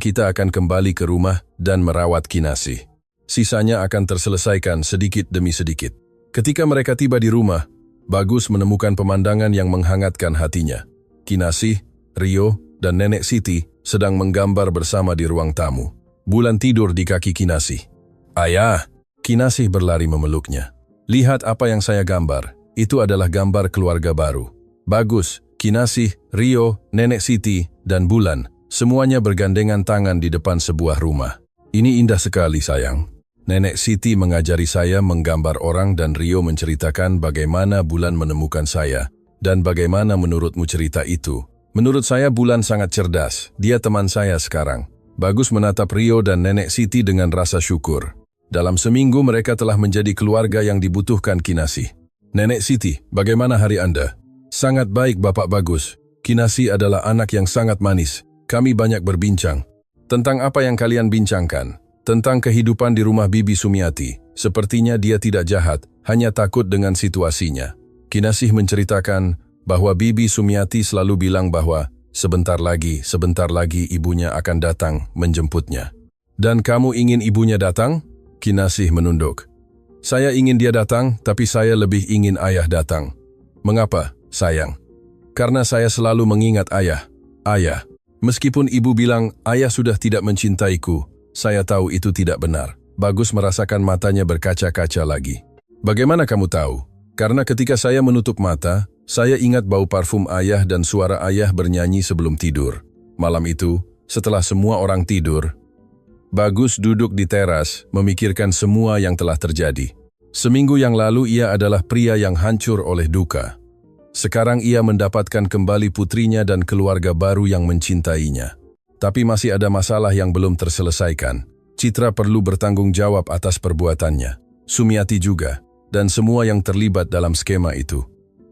kita akan kembali ke rumah dan merawat Kinasih. Sisanya akan terselesaikan sedikit demi sedikit. Ketika mereka tiba di rumah, Bagus menemukan pemandangan yang menghangatkan hatinya. Kinasih, Rio, dan Nenek Siti sedang menggambar bersama di ruang tamu. Bulan tidur di kaki Kinasih. Ayah! Kinasih berlari memeluknya. Lihat apa yang saya gambar. Itu adalah gambar keluarga baru. Bagus, Kinasih, Rio, Nenek Siti, dan Bulan. Semuanya bergandengan tangan di depan sebuah rumah. Ini indah sekali, sayang. Nenek Siti mengajari saya menggambar orang dan Rio menceritakan bagaimana Bulan menemukan saya. Dan bagaimana menurutmu cerita itu? Menurut saya Bulan sangat cerdas. Dia teman saya sekarang. Bagus menatap Rio dan Nenek Siti dengan rasa syukur. Dalam seminggu mereka telah menjadi keluarga yang dibutuhkan Kinasih. Nenek Siti, bagaimana hari Anda? Sangat baik, Bapak Bagus. Kinasih adalah anak yang sangat manis. Kami banyak berbincang. Tentang apa yang kalian bincangkan? Tentang kehidupan di rumah Bibi Sumiati. Sepertinya dia tidak jahat, hanya takut dengan situasinya. Kinasih menceritakan bahwa Bibi Sumiati selalu bilang bahwa sebentar lagi ibunya akan datang menjemputnya. Dan kamu ingin ibunya datang? Kinasih menunduk. Saya ingin dia datang, tapi saya lebih ingin ayah datang. Mengapa, sayang? Karena saya selalu mengingat ayah. Ayah. Meskipun ibu bilang ayah sudah tidak mencintaiku, saya tahu itu tidak benar. Bagus merasakan matanya berkaca-kaca lagi. Bagaimana kamu tahu? Karena ketika saya menutup mata, saya ingat bau parfum ayah dan suara ayah bernyanyi sebelum tidur. Malam itu, setelah semua orang tidur, Bagus duduk di teras, memikirkan semua yang telah terjadi. Seminggu yang lalu ia adalah pria yang hancur oleh duka. Sekarang ia mendapatkan kembali putrinya dan keluarga baru yang mencintainya. Tapi masih ada masalah yang belum terselesaikan. Citra perlu bertanggung jawab atas perbuatannya. Sumiati juga, dan semua yang terlibat dalam skema itu.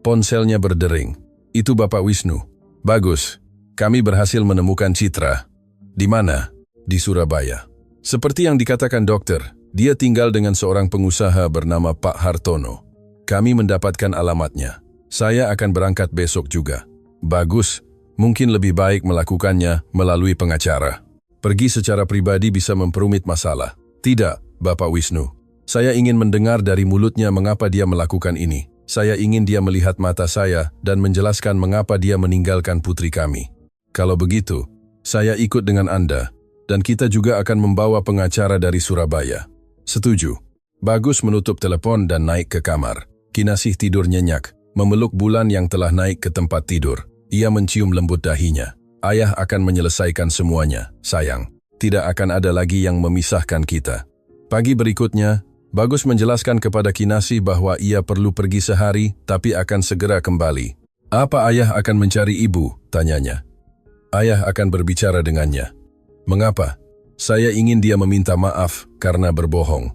Ponselnya berdering. Itu Bapak Wisnu. Bagus, kami berhasil menemukan Citra. Di mana? Di Surabaya. Seperti yang dikatakan dokter, dia tinggal dengan seorang pengusaha bernama Pak Hartono. Kami mendapatkan alamatnya. Saya akan berangkat besok juga. Bagus, mungkin lebih baik melakukannya melalui pengacara. Pergi secara pribadi bisa memperumit masalah. Tidak, Bapak Wisnu. Saya ingin mendengar dari mulutnya mengapa dia melakukan ini. Saya ingin dia melihat mata saya dan menjelaskan mengapa dia meninggalkan putri kami. Kalau begitu, saya ikut dengan Anda, dan kita juga akan membawa pengacara dari Surabaya. Setuju. Bagus menutup telepon dan naik ke kamar. Kinasih tidur nyenyak, memeluk Bulan yang telah naik ke tempat tidur. Ia mencium lembut dahinya. Ayah akan menyelesaikan semuanya, sayang. Tidak akan ada lagi yang memisahkan kita. Pagi berikutnya, Bagus menjelaskan kepada Kinasih bahwa ia perlu pergi sehari, tapi akan segera kembali. Apa ayah akan mencari ibu? Tanyanya. Ayah akan berbicara dengannya. Mengapa? Saya ingin dia meminta maaf karena berbohong.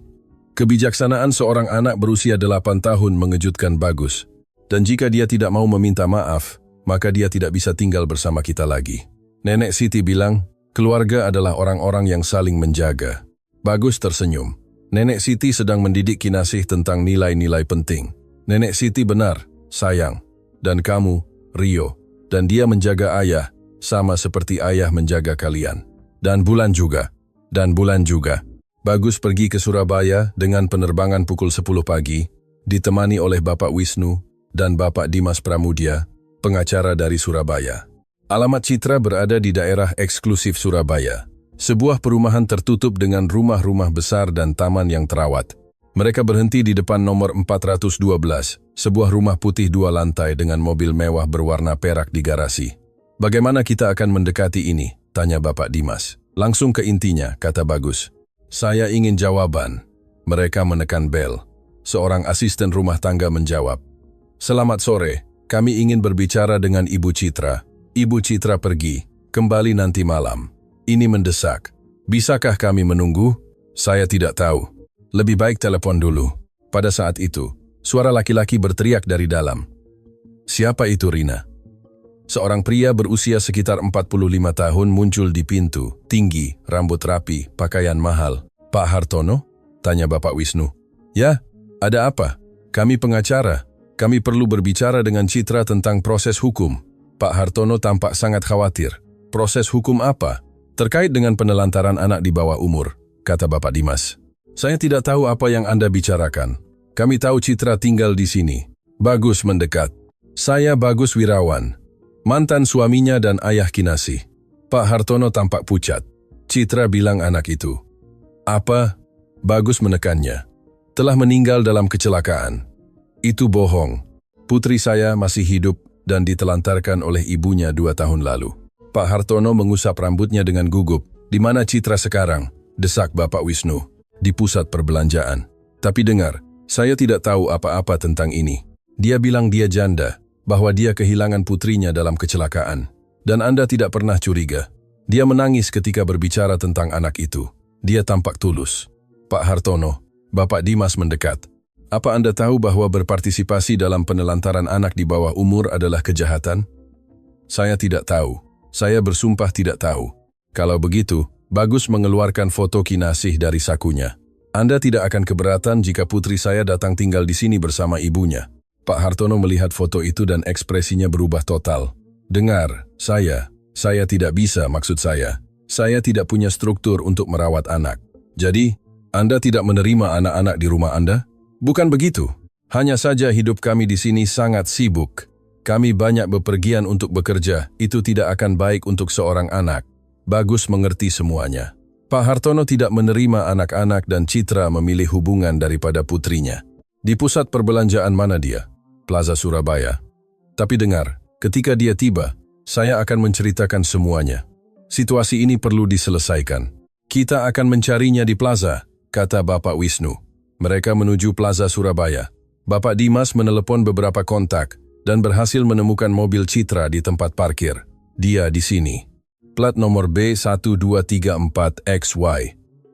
Kebijaksanaan seorang anak berusia 8 tahun mengejutkan Bagus. Dan jika dia tidak mau meminta maaf, maka dia tidak bisa tinggal bersama kita lagi. Nenek Siti bilang, keluarga adalah orang-orang yang saling menjaga. Bagus tersenyum. Nenek Siti sedang mendidik Kinasih tentang nilai-nilai penting. Nenek Siti benar, sayang. Dan kamu, Rio. Dan dia menjaga ayah, sama seperti ayah menjaga kalian. Dan Bulan juga. Dan Bulan juga. Bagus pergi ke Surabaya dengan penerbangan pukul 10 pagi, ditemani oleh Bapak Wisnu dan Bapak Dimas Pramudia, pengacara dari Surabaya. Alamat Citra berada di daerah eksklusif Surabaya. Sebuah perumahan tertutup dengan rumah-rumah besar dan taman yang terawat. Mereka berhenti di depan nomor 412, sebuah rumah putih 2 lantai dengan mobil mewah berwarna perak di garasi. Bagaimana kita akan mendekati ini? Tanya Bapak Dimas. Langsung ke intinya, kata Bagus. Saya ingin jawaban. Mereka menekan bel. Seorang asisten rumah tangga menjawab. Selamat sore, kami ingin berbicara dengan Ibu Citra. Ibu Citra pergi, kembali nanti malam. Ini mendesak. Bisakah kami menunggu? Saya tidak tahu. Lebih baik telepon dulu. Pada saat itu, suara laki-laki berteriak dari dalam. Siapa itu, Rina? Seorang pria berusia sekitar 45 tahun muncul di pintu, tinggi, rambut rapi, pakaian mahal. Pak Hartono? Tanya Bapak Wisnu. Ya, ada apa? Kami pengacara. Kami perlu berbicara dengan Citra tentang proses hukum. Pak Hartono tampak sangat khawatir. Proses hukum apa? Terkait dengan penelantaran anak di bawah umur, kata Bapak Dimas. Saya tidak tahu apa yang Anda bicarakan. Kami tahu Citra tinggal di sini. Bagus mendekat. Saya Bagus Wirawan, mantan suaminya dan ayah Kinasih. Pak Hartono tampak pucat. Citra bilang anak itu. Apa? Bagus menekannya. Telah meninggal dalam kecelakaan. Itu bohong. Putri saya masih hidup dan ditelantarkan oleh ibunya 2 tahun lalu. Pak Hartono mengusap rambutnya dengan gugup. Di mana Citra sekarang? Desak Bapak Wisnu. Di pusat perbelanjaan. Tapi dengar, saya tidak tahu apa-apa tentang ini. Dia bilang dia janda, bahwa dia kehilangan putrinya dalam kecelakaan. Dan Anda tidak pernah curiga. Dia menangis ketika berbicara tentang anak itu. Dia tampak tulus. Pak Hartono, Bapak Dimas mendekat. Apa Anda tahu bahwa berpartisipasi dalam penelantaran anak di bawah umur adalah kejahatan? Saya tidak tahu. Saya bersumpah tidak tahu. Kalau begitu, Bagus mengeluarkan foto Kinasih dari sakunya. Anda tidak akan keberatan jika putri saya datang tinggal di sini bersama ibunya. Pak Hartono melihat foto itu dan ekspresinya berubah total. Dengar, saya tidak bisa, maksud saya. Saya tidak punya struktur untuk merawat anak. Jadi, Anda tidak menerima anak-anak di rumah Anda? Bukan begitu. Hanya saja hidup kami di sini sangat sibuk. Kami banyak bepergian untuk bekerja, itu tidak akan baik untuk seorang anak. Bagus mengerti semuanya. Pak Hartono tidak menerima anak-anak dan Citra memilih hubungan daripada putrinya. Di pusat perbelanjaan mana dia? Plaza Surabaya. Tapi dengar, ketika dia tiba, saya akan menceritakan semuanya. Situasi ini perlu diselesaikan. Kita akan mencarinya di plaza, kata Bapak Wisnu. Mereka menuju Plaza Surabaya. Bapak Dimas menelepon beberapa kontak dan berhasil menemukan mobil Citra di tempat parkir. Dia di sini. Plat nomor B1234XY.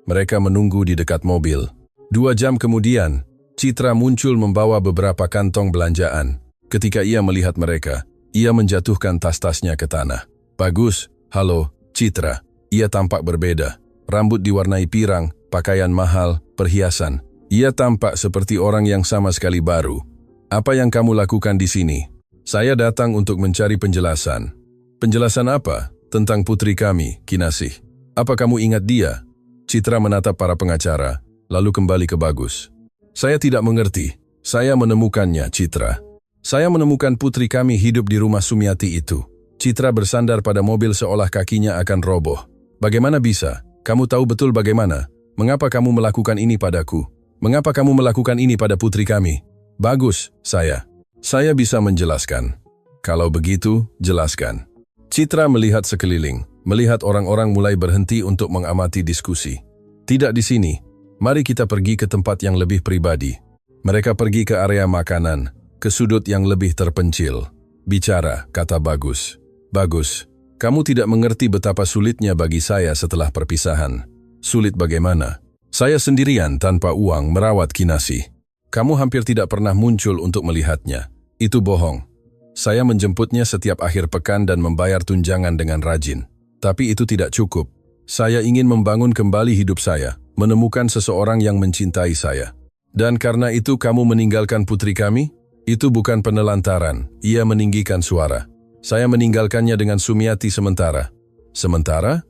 Mereka menunggu di dekat mobil. 2 jam kemudian, Citra muncul membawa beberapa kantong belanjaan. Ketika ia melihat mereka, ia menjatuhkan tas-tasnya ke tanah. Bagus, halo, Citra. Ia tampak berbeda. Rambut diwarnai pirang, pakaian mahal, perhiasan. Ia tampak seperti orang yang sama sekali baru. Apa yang kamu lakukan di sini? Saya datang untuk mencari penjelasan. Penjelasan apa? Tentang putri kami, Kinasih. Apa kamu ingat dia? Citra menatap para pengacara, lalu kembali ke Bagus. Saya tidak mengerti. Saya menemukannya, Citra. Saya menemukan putri kami hidup di rumah Sumiati itu. Citra bersandar pada mobil seolah kakinya akan roboh. Bagaimana bisa? Kamu tahu betul bagaimana? Mengapa kamu melakukan ini padaku? Mengapa kamu melakukan ini pada putri kami? Bagus, saya bisa menjelaskan. Kalau begitu, jelaskan. Citra melihat sekeliling, melihat orang-orang mulai berhenti untuk mengamati diskusi. Tidak di sini. Mari kita pergi ke tempat yang lebih pribadi. Mereka pergi ke area makanan, ke sudut yang lebih terpencil. Bicara, kata Bagus. Bagus, kamu tidak mengerti betapa sulitnya bagi saya setelah perpisahan. Sulit bagaimana? Saya sendirian tanpa uang merawat Kinasih. Kamu hampir tidak pernah muncul untuk melihatnya. Itu bohong. Saya menjemputnya setiap akhir pekan dan membayar tunjangan dengan rajin. Tapi itu tidak cukup. Saya ingin membangun kembali hidup saya, menemukan seseorang yang mencintai saya. Dan karena itu kamu meninggalkan putri kami? Itu bukan penelantaran, ia meninggikan suara. Saya meninggalkannya dengan Sumiati sementara. Sementara?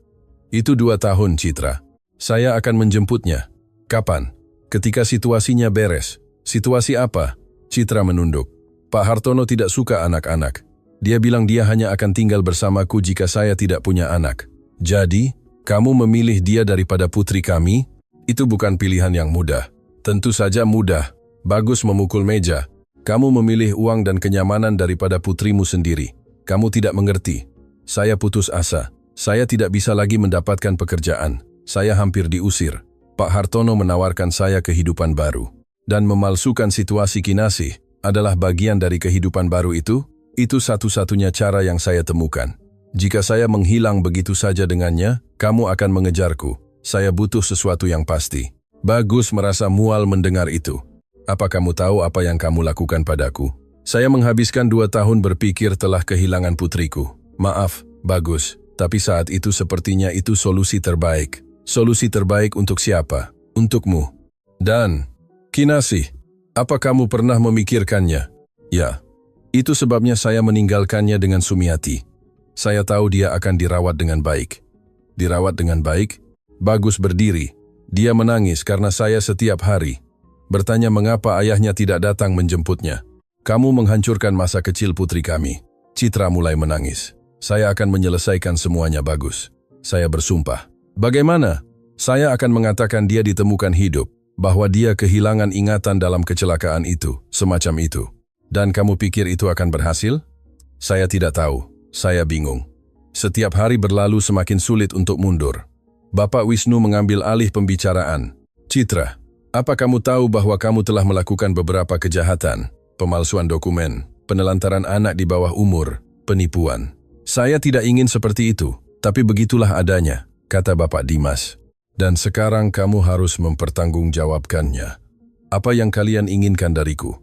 Itu 2 tahun, Citra. Saya akan menjemputnya. Kapan? Ketika situasinya beres. Situasi apa? Citra menunduk. Pak Hartono tidak suka anak-anak. Dia bilang dia hanya akan tinggal bersamaku jika saya tidak punya anak. Jadi, kamu memilih dia daripada putri kami? Itu bukan pilihan yang mudah. Tentu saja mudah. Bagus memukul meja. Kamu memilih uang dan kenyamanan daripada putrimu sendiri. Kamu tidak mengerti. Saya putus asa. Saya tidak bisa lagi mendapatkan pekerjaan. Saya hampir diusir. Pak Hartono menawarkan saya kehidupan baru. Dan memalsukan situasi Kinasih adalah bagian dari kehidupan baru itu. Itu satu-satunya cara yang saya temukan. Jika saya menghilang begitu saja dengannya, kamu akan mengejarku. Saya butuh sesuatu yang pasti. Bagus merasa mual mendengar itu. Apa kamu tahu apa yang kamu lakukan padaku? Saya menghabiskan 2 tahun berpikir telah kehilangan putriku. Maaf, Bagus, tapi saat itu sepertinya itu solusi terbaik. Solusi terbaik untuk siapa? Untukmu. Dan, Kinasih, apa kamu pernah memikirkannya? Ya, itu sebabnya saya meninggalkannya dengan Sumiati. Saya tahu dia akan dirawat dengan baik. Dirawat dengan baik? Bagus berdiri. Dia menangis karena saya setiap hari. Bertanya mengapa ayahnya tidak datang menjemputnya. Kamu menghancurkan masa kecil putri kami. Citra mulai menangis. Saya akan menyelesaikan semuanya, Bagus. Saya bersumpah. Bagaimana? Saya akan mengatakan dia ditemukan hidup, bahwa dia kehilangan ingatan dalam kecelakaan itu, semacam itu. Dan kamu pikir itu akan berhasil? Saya tidak tahu. Saya bingung. Setiap hari berlalu semakin sulit untuk mundur. Bapak Wisnu mengambil alih pembicaraan. Citra, apa kamu tahu bahwa kamu telah melakukan beberapa kejahatan? Pemalsuan dokumen, penelantaran anak di bawah umur, penipuan. Saya tidak ingin seperti itu, tapi begitulah adanya, kata Bapak Dimas. Dan sekarang kamu harus mempertanggungjawabkannya. Apa yang kalian inginkan dariku?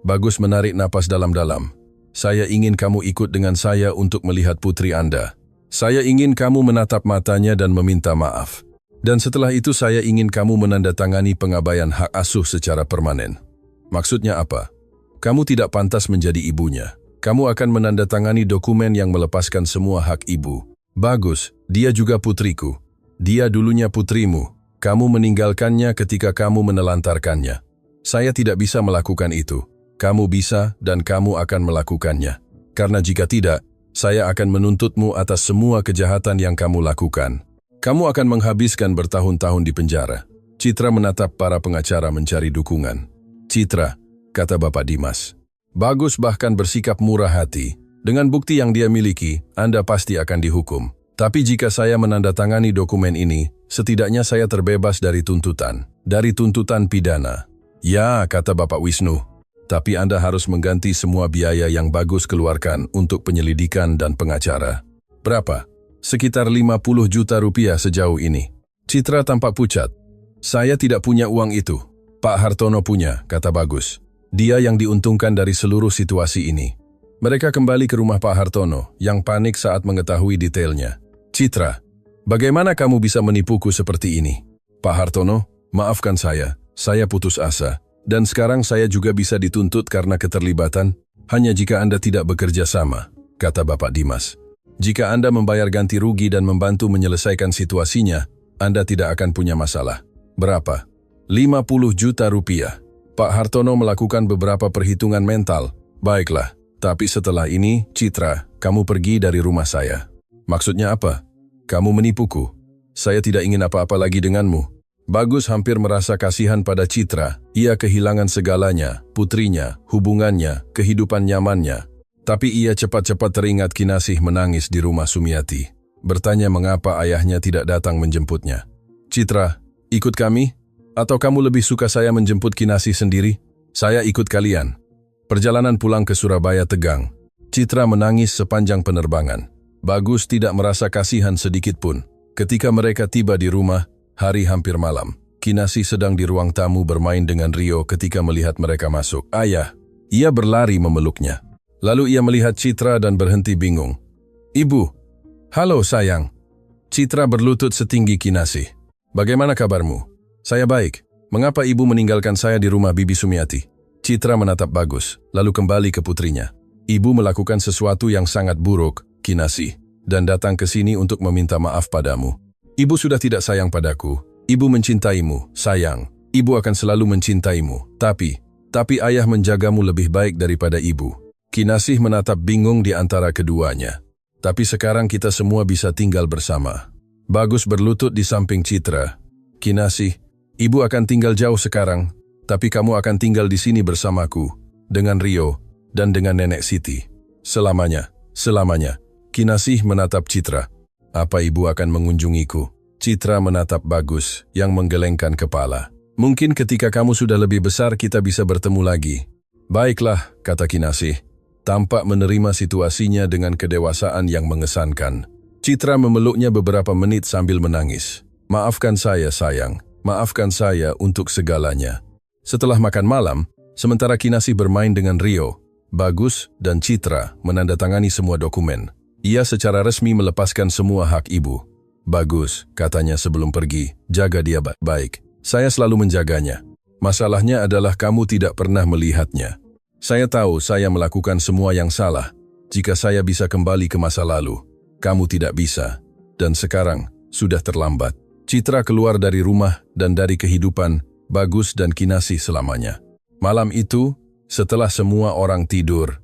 Bagus menarik napas dalam-dalam. Saya ingin kamu ikut dengan saya untuk melihat putri Anda. Saya ingin kamu menatap matanya dan meminta maaf. Dan setelah itu saya ingin kamu menandatangani pengabaian hak asuh secara permanen. Maksudnya apa? Kamu tidak pantas menjadi ibunya. Kamu akan menandatangani dokumen yang melepaskan semua hak ibu. Bagus, dia juga putriku. Dia dulunya putrimu. Kamu meninggalkannya ketika kamu menelantarkannya. Saya tidak bisa melakukan itu. Kamu bisa dan kamu akan melakukannya. Karena jika tidak, saya akan menuntutmu atas semua kejahatan yang kamu lakukan. Kamu akan menghabiskan bertahun-tahun di penjara. Citra menatap para pengacara mencari dukungan. Citra, kata Bapak Dimas. Bagus bahkan bersikap murah hati. Dengan bukti yang dia miliki, Anda pasti akan dihukum. Tapi jika saya menandatangani dokumen ini, setidaknya saya terbebas dari tuntutan. Dari tuntutan pidana. Ya, kata Bapak Wisnu. Tapi Anda harus mengganti semua biaya yang Bagus keluarkan untuk penyelidikan dan pengacara. Berapa? Sekitar 50 juta rupiah sejauh ini. Citra tampak pucat. Saya tidak punya uang itu. Pak Hartono punya, kata Bagus. Dia yang diuntungkan dari seluruh situasi ini. Mereka kembali ke rumah Pak Hartono yang panik saat mengetahui detailnya. Citra, bagaimana kamu bisa menipuku seperti ini? Pak Hartono, maafkan saya putus asa. Dan sekarang saya juga bisa dituntut karena keterlibatan, hanya jika Anda tidak bekerja sama, kata Bapak Dimas. Jika Anda membayar ganti rugi dan membantu menyelesaikan situasinya, Anda tidak akan punya masalah. Berapa? 50 juta rupiah. Pak Hartono melakukan beberapa perhitungan mental. Baiklah, tapi setelah ini, Citra, kamu pergi dari rumah saya. Maksudnya apa? Kamu menipuku. Saya tidak ingin apa-apa lagi denganmu. Bagus hampir merasa kasihan pada Citra. Ia kehilangan segalanya, putrinya, hubungannya, kehidupan nyamannya. Tapi ia cepat-cepat teringat Kinasih menangis di rumah Sumiati. Bertanya mengapa ayahnya tidak datang menjemputnya. Citra, ikut kami? Atau kamu lebih suka saya menjemput Kinasih sendiri? Saya ikut kalian. Perjalanan pulang ke Surabaya tegang. Citra menangis sepanjang penerbangan. Bagus tidak merasa kasihan sedikit pun. Ketika mereka tiba di rumah, hari hampir malam. Kinasih sedang di ruang tamu bermain dengan Rio ketika melihat mereka masuk. Ayah, ia berlari memeluknya. Lalu ia melihat Citra dan berhenti bingung. Ibu, halo sayang. Citra berlutut setinggi Kinasih. Bagaimana kabarmu? Saya baik. Mengapa ibu meninggalkan saya di rumah Bibi Sumiati? Citra menatap Bagus, lalu kembali ke putrinya. Ibu melakukan sesuatu yang sangat buruk, Kinasih, dan datang ke sini untuk meminta maaf padamu. Ibu sudah tidak sayang padaku. Ibu mencintaimu, sayang. Ibu akan selalu mencintaimu. Tapi ayah menjagamu lebih baik daripada ibu. Kinasih menatap bingung di antara keduanya. Tapi sekarang kita semua bisa tinggal bersama. Bagus berlutut di samping Citra. Kinasih, ibu akan tinggal jauh sekarang, tapi kamu akan tinggal di sini bersamaku, dengan Rio, dan dengan Nenek Siti. Selamanya. Kinasih menatap Citra. Apa ibu akan mengunjungiku? Citra menatap Bagus yang menggelengkan kepala. Mungkin ketika kamu sudah lebih besar kita bisa bertemu lagi. Baiklah, kata Kinasih. Tampak menerima situasinya dengan kedewasaan yang mengesankan. Citra memeluknya beberapa menit sambil menangis. Maafkan saya sayang, maafkan saya untuk segalanya. Setelah makan malam, sementara Kinasih bermain dengan Rio, Bagus dan Citra menandatangani semua dokumen. Ia secara resmi melepaskan semua hak ibu. Bagus, katanya sebelum pergi, jaga dia baik. Saya selalu menjaganya. Masalahnya adalah kamu tidak pernah melihatnya. Saya tahu saya melakukan semua yang salah. Jika saya bisa kembali ke masa lalu, kamu tidak bisa. Dan sekarang, sudah terlambat. Citra keluar dari rumah dan dari kehidupan Bagus dan Kinasih selamanya. Malam itu, setelah semua orang tidur,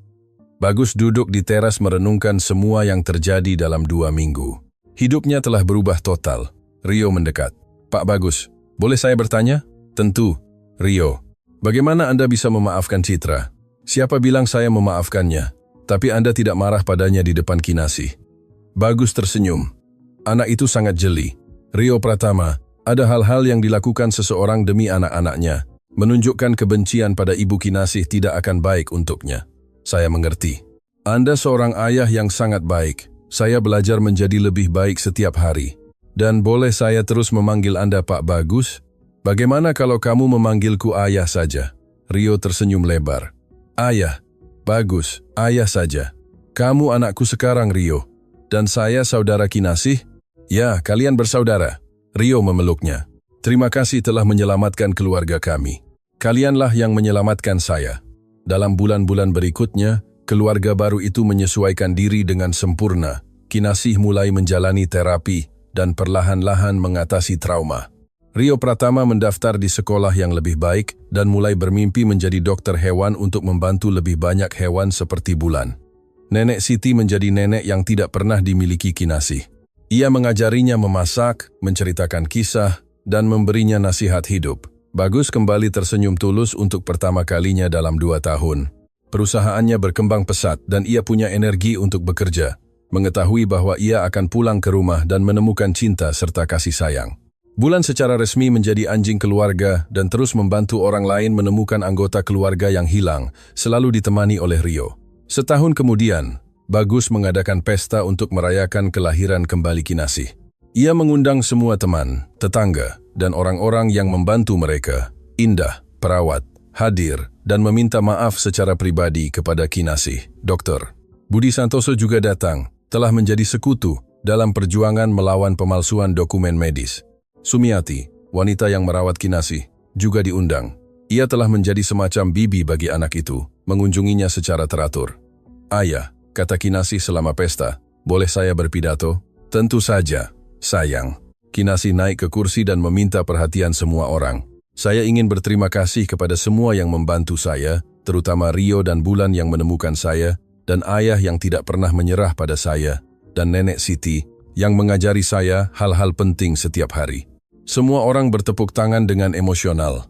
Bagus duduk di teras merenungkan semua yang terjadi dalam 2 minggu. Hidupnya telah berubah total. Rio mendekat. Pak Bagus, boleh saya bertanya? Tentu. Rio, bagaimana Anda bisa memaafkan Citra? Siapa bilang saya memaafkannya? Tapi Anda tidak marah padanya di depan Kinasih. Bagus tersenyum. Anak itu sangat jeli. Rio Pratama, ada hal-hal yang dilakukan seseorang demi anak-anaknya. Menunjukkan kebencian pada ibu Kinasih tidak akan baik untuknya. Saya mengerti. Anda seorang ayah yang sangat baik. Saya belajar menjadi lebih baik setiap hari. Dan boleh saya terus memanggil Anda Pak Bagus? Bagaimana kalau kamu memanggilku ayah saja? Rio tersenyum lebar. Ayah, Bagus, ayah saja. Kamu anakku sekarang, Rio. Dan saya saudara Kinasih? Ya, kalian bersaudara. Rio memeluknya. Terima kasih telah menyelamatkan keluarga kami. Kalianlah yang menyelamatkan saya. Dalam bulan-bulan berikutnya, keluarga baru itu menyesuaikan diri dengan sempurna. Kinasih mulai menjalani terapi dan perlahan-lahan mengatasi trauma. Rio Pratama mendaftar di sekolah yang lebih baik dan mulai bermimpi menjadi dokter hewan untuk membantu lebih banyak hewan seperti Bulan. Nenek Siti menjadi nenek yang tidak pernah dimiliki Kinasih. Ia mengajarinya memasak, menceritakan kisah, dan memberinya nasihat hidup. Bagus kembali tersenyum tulus untuk pertama kalinya dalam 2 tahun. Perusahaannya berkembang pesat dan ia punya energi untuk bekerja, mengetahui bahwa ia akan pulang ke rumah dan menemukan cinta serta kasih sayang. Bulan secara resmi menjadi anjing keluarga dan terus membantu orang lain menemukan anggota keluarga yang hilang, selalu ditemani oleh Rio. Setahun kemudian, Bagus mengadakan pesta untuk merayakan kelahiran kembali Kinasih. Ia mengundang semua teman, tetangga, dan orang-orang yang membantu mereka, Indah, perawat, hadir, dan meminta maaf secara pribadi kepada Kinasih. Dr. Budi Santoso juga datang, telah menjadi sekutu dalam perjuangan melawan pemalsuan dokumen medis. Sumiati, wanita yang merawat Kinasih, juga diundang. Ia telah menjadi semacam bibi bagi anak itu, mengunjunginya secara teratur. Ayah, kata Kinasih selama pesta, boleh saya berpidato? Tentu saja, sayang. Kinasih naik ke kursi dan meminta perhatian semua orang. Saya ingin berterima kasih kepada semua yang membantu saya, terutama Rio dan Bulan yang menemukan saya, dan ayah yang tidak pernah menyerah pada saya, dan nenek Siti, yang mengajari saya hal-hal penting setiap hari. Semua orang bertepuk tangan dengan emosional.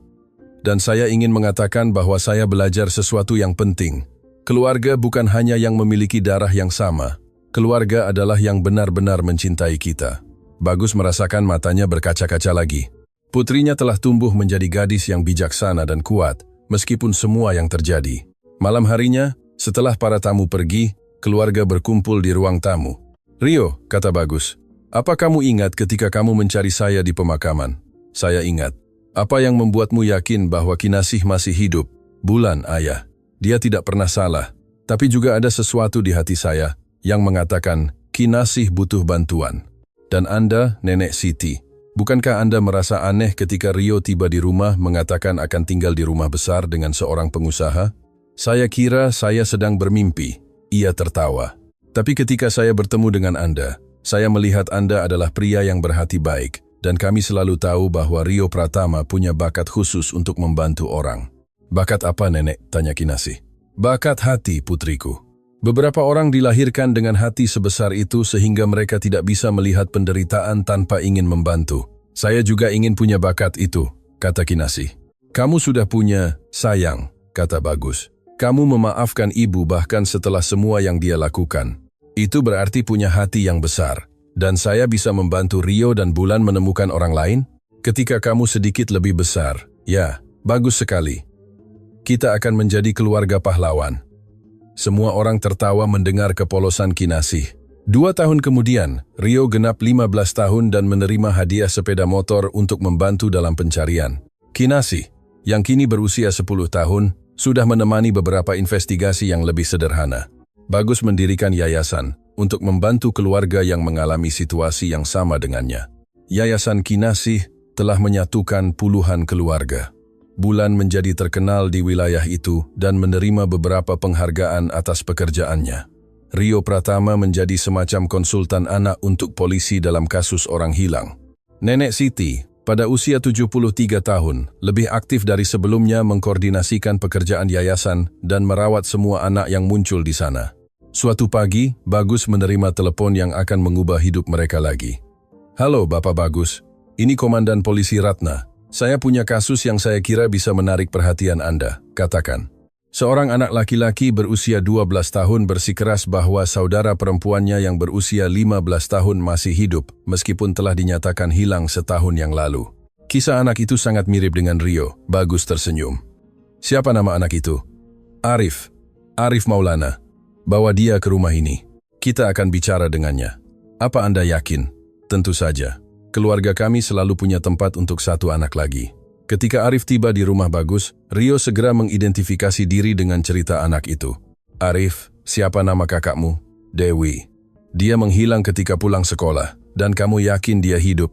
Dan saya ingin mengatakan bahwa saya belajar sesuatu yang penting. Keluarga bukan hanya yang memiliki darah yang sama. Keluarga adalah yang benar-benar mencintai kita. Bagus merasakan matanya berkaca-kaca lagi. Putrinya telah tumbuh menjadi gadis yang bijaksana dan kuat, meskipun semua yang terjadi. Malam harinya, setelah para tamu pergi, keluarga berkumpul di ruang tamu. Rio, kata Bagus, apa kamu ingat ketika kamu mencari saya di pemakaman? Saya ingat. Apa yang membuatmu yakin bahwa Kinasih masih hidup? Bulan, ayah. Dia tidak pernah salah. Tapi juga ada sesuatu di hati saya yang mengatakan Kinasih butuh bantuan. Dan Anda, Nenek Siti, bukankah Anda merasa aneh ketika Rio tiba di rumah mengatakan akan tinggal di rumah besar dengan seorang pengusaha? Saya kira saya sedang bermimpi. Ia tertawa. Tapi ketika saya bertemu dengan Anda, saya melihat Anda adalah pria yang berhati baik, dan kami selalu tahu bahwa Rio Pratama punya bakat khusus untuk membantu orang. Bakat apa, Nenek? Tanya Kinasih. Bakat hati, putriku. Beberapa orang dilahirkan dengan hati sebesar itu sehingga mereka tidak bisa melihat penderitaan tanpa ingin membantu. Saya juga ingin punya bakat itu, kata Kinasih. Kamu sudah punya, sayang, kata Bagus. Kamu memaafkan ibu bahkan setelah semua yang dia lakukan. Itu berarti punya hati yang besar. Dan saya bisa membantu Rio dan Bulan menemukan orang lain? Ketika kamu sedikit lebih besar, ya, bagus sekali. Kita akan menjadi keluarga pahlawan. Semua orang tertawa mendengar kepolosan Kinasih. 2 tahun kemudian, Rio genap 15 tahun dan menerima hadiah sepeda motor untuk membantu dalam pencarian. Kinasih, yang kini berusia 10 tahun, sudah menemani beberapa investigasi yang lebih sederhana. Bagus mendirikan yayasan untuk membantu keluarga yang mengalami situasi yang sama dengannya. Yayasan Kinasih telah menyatukan puluhan keluarga. Bulan menjadi terkenal di wilayah itu dan menerima beberapa penghargaan atas pekerjaannya. Rio Pratama menjadi semacam konsultan anak untuk polisi dalam kasus orang hilang. Nenek Siti, pada usia 73 tahun, lebih aktif dari sebelumnya mengkoordinasikan pekerjaan yayasan dan merawat semua anak yang muncul di sana. Suatu pagi, Bagus menerima telepon yang akan mengubah hidup mereka lagi. Halo Bapak Bagus, ini Komandan Polisi Ratna. Saya punya kasus yang saya kira bisa menarik perhatian Anda, katakan. Seorang anak laki-laki berusia 12 tahun bersikeras bahwa saudara perempuannya yang berusia 15 tahun masih hidup, meskipun telah dinyatakan hilang setahun yang lalu. Kisah anak itu sangat mirip dengan Rio. Bagus tersenyum. Siapa nama anak itu? Arif. Arif Maulana. Bawa dia ke rumah ini. Kita akan bicara dengannya. Apa Anda yakin? Tentu saja. Keluarga kami selalu punya tempat untuk satu anak lagi. Ketika Arif tiba di rumah Bagus, Rio segera mengidentifikasi diri dengan cerita anak itu. Arif, siapa nama kakakmu? Dewi. Dia menghilang ketika pulang sekolah, dan kamu yakin dia hidup?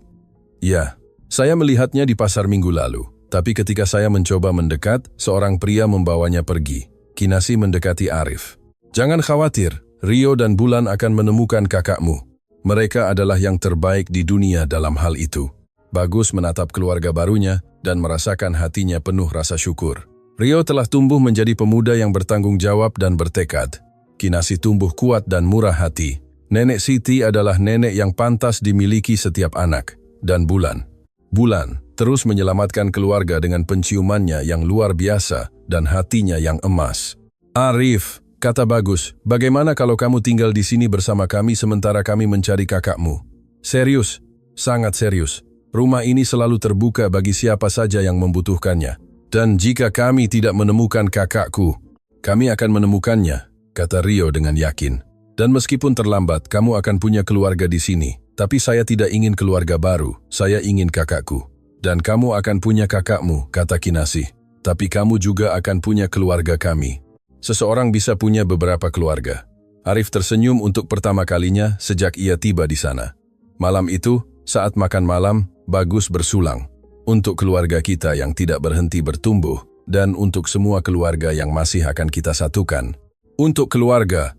Ya, saya melihatnya di pasar minggu lalu. Tapi ketika saya mencoba mendekat, seorang pria membawanya pergi. Kinasih mendekati Arif. Jangan khawatir, Rio dan Bulan akan menemukan kakakmu. Mereka adalah yang terbaik di dunia dalam hal itu. Bagus menatap keluarga barunya dan merasakan hatinya penuh rasa syukur. Rio telah tumbuh menjadi pemuda yang bertanggung jawab dan bertekad. Kinasih tumbuh kuat dan murah hati. Nenek Siti adalah nenek yang pantas dimiliki setiap anak. Dan Bulan terus menyelamatkan keluarga dengan penciumannya yang luar biasa dan hatinya yang emas. "Arif," kata Bagus, "bagaimana kalau kamu tinggal di sini bersama kami sementara kami mencari kakakmu?" "Serius, sangat serius. Rumah ini selalu terbuka bagi siapa saja yang membutuhkannya. Dan jika kami tidak menemukan kakakku, kami akan menemukannya," kata Rio dengan yakin. "Dan meskipun terlambat, kamu akan punya keluarga di sini. Tapi saya tidak ingin keluarga baru, saya ingin kakakku. Dan kamu akan punya kakakmu," kata Kinasih. "Tapi kamu juga akan punya keluarga kami." Seseorang bisa punya beberapa keluarga. Arif tersenyum untuk pertama kalinya sejak ia tiba di sana. Malam itu, saat makan malam, Bagus bersulang. "Untuk keluarga kita yang tidak berhenti bertumbuh, dan untuk semua keluarga yang masih akan kita satukan." "Untuk keluarga!"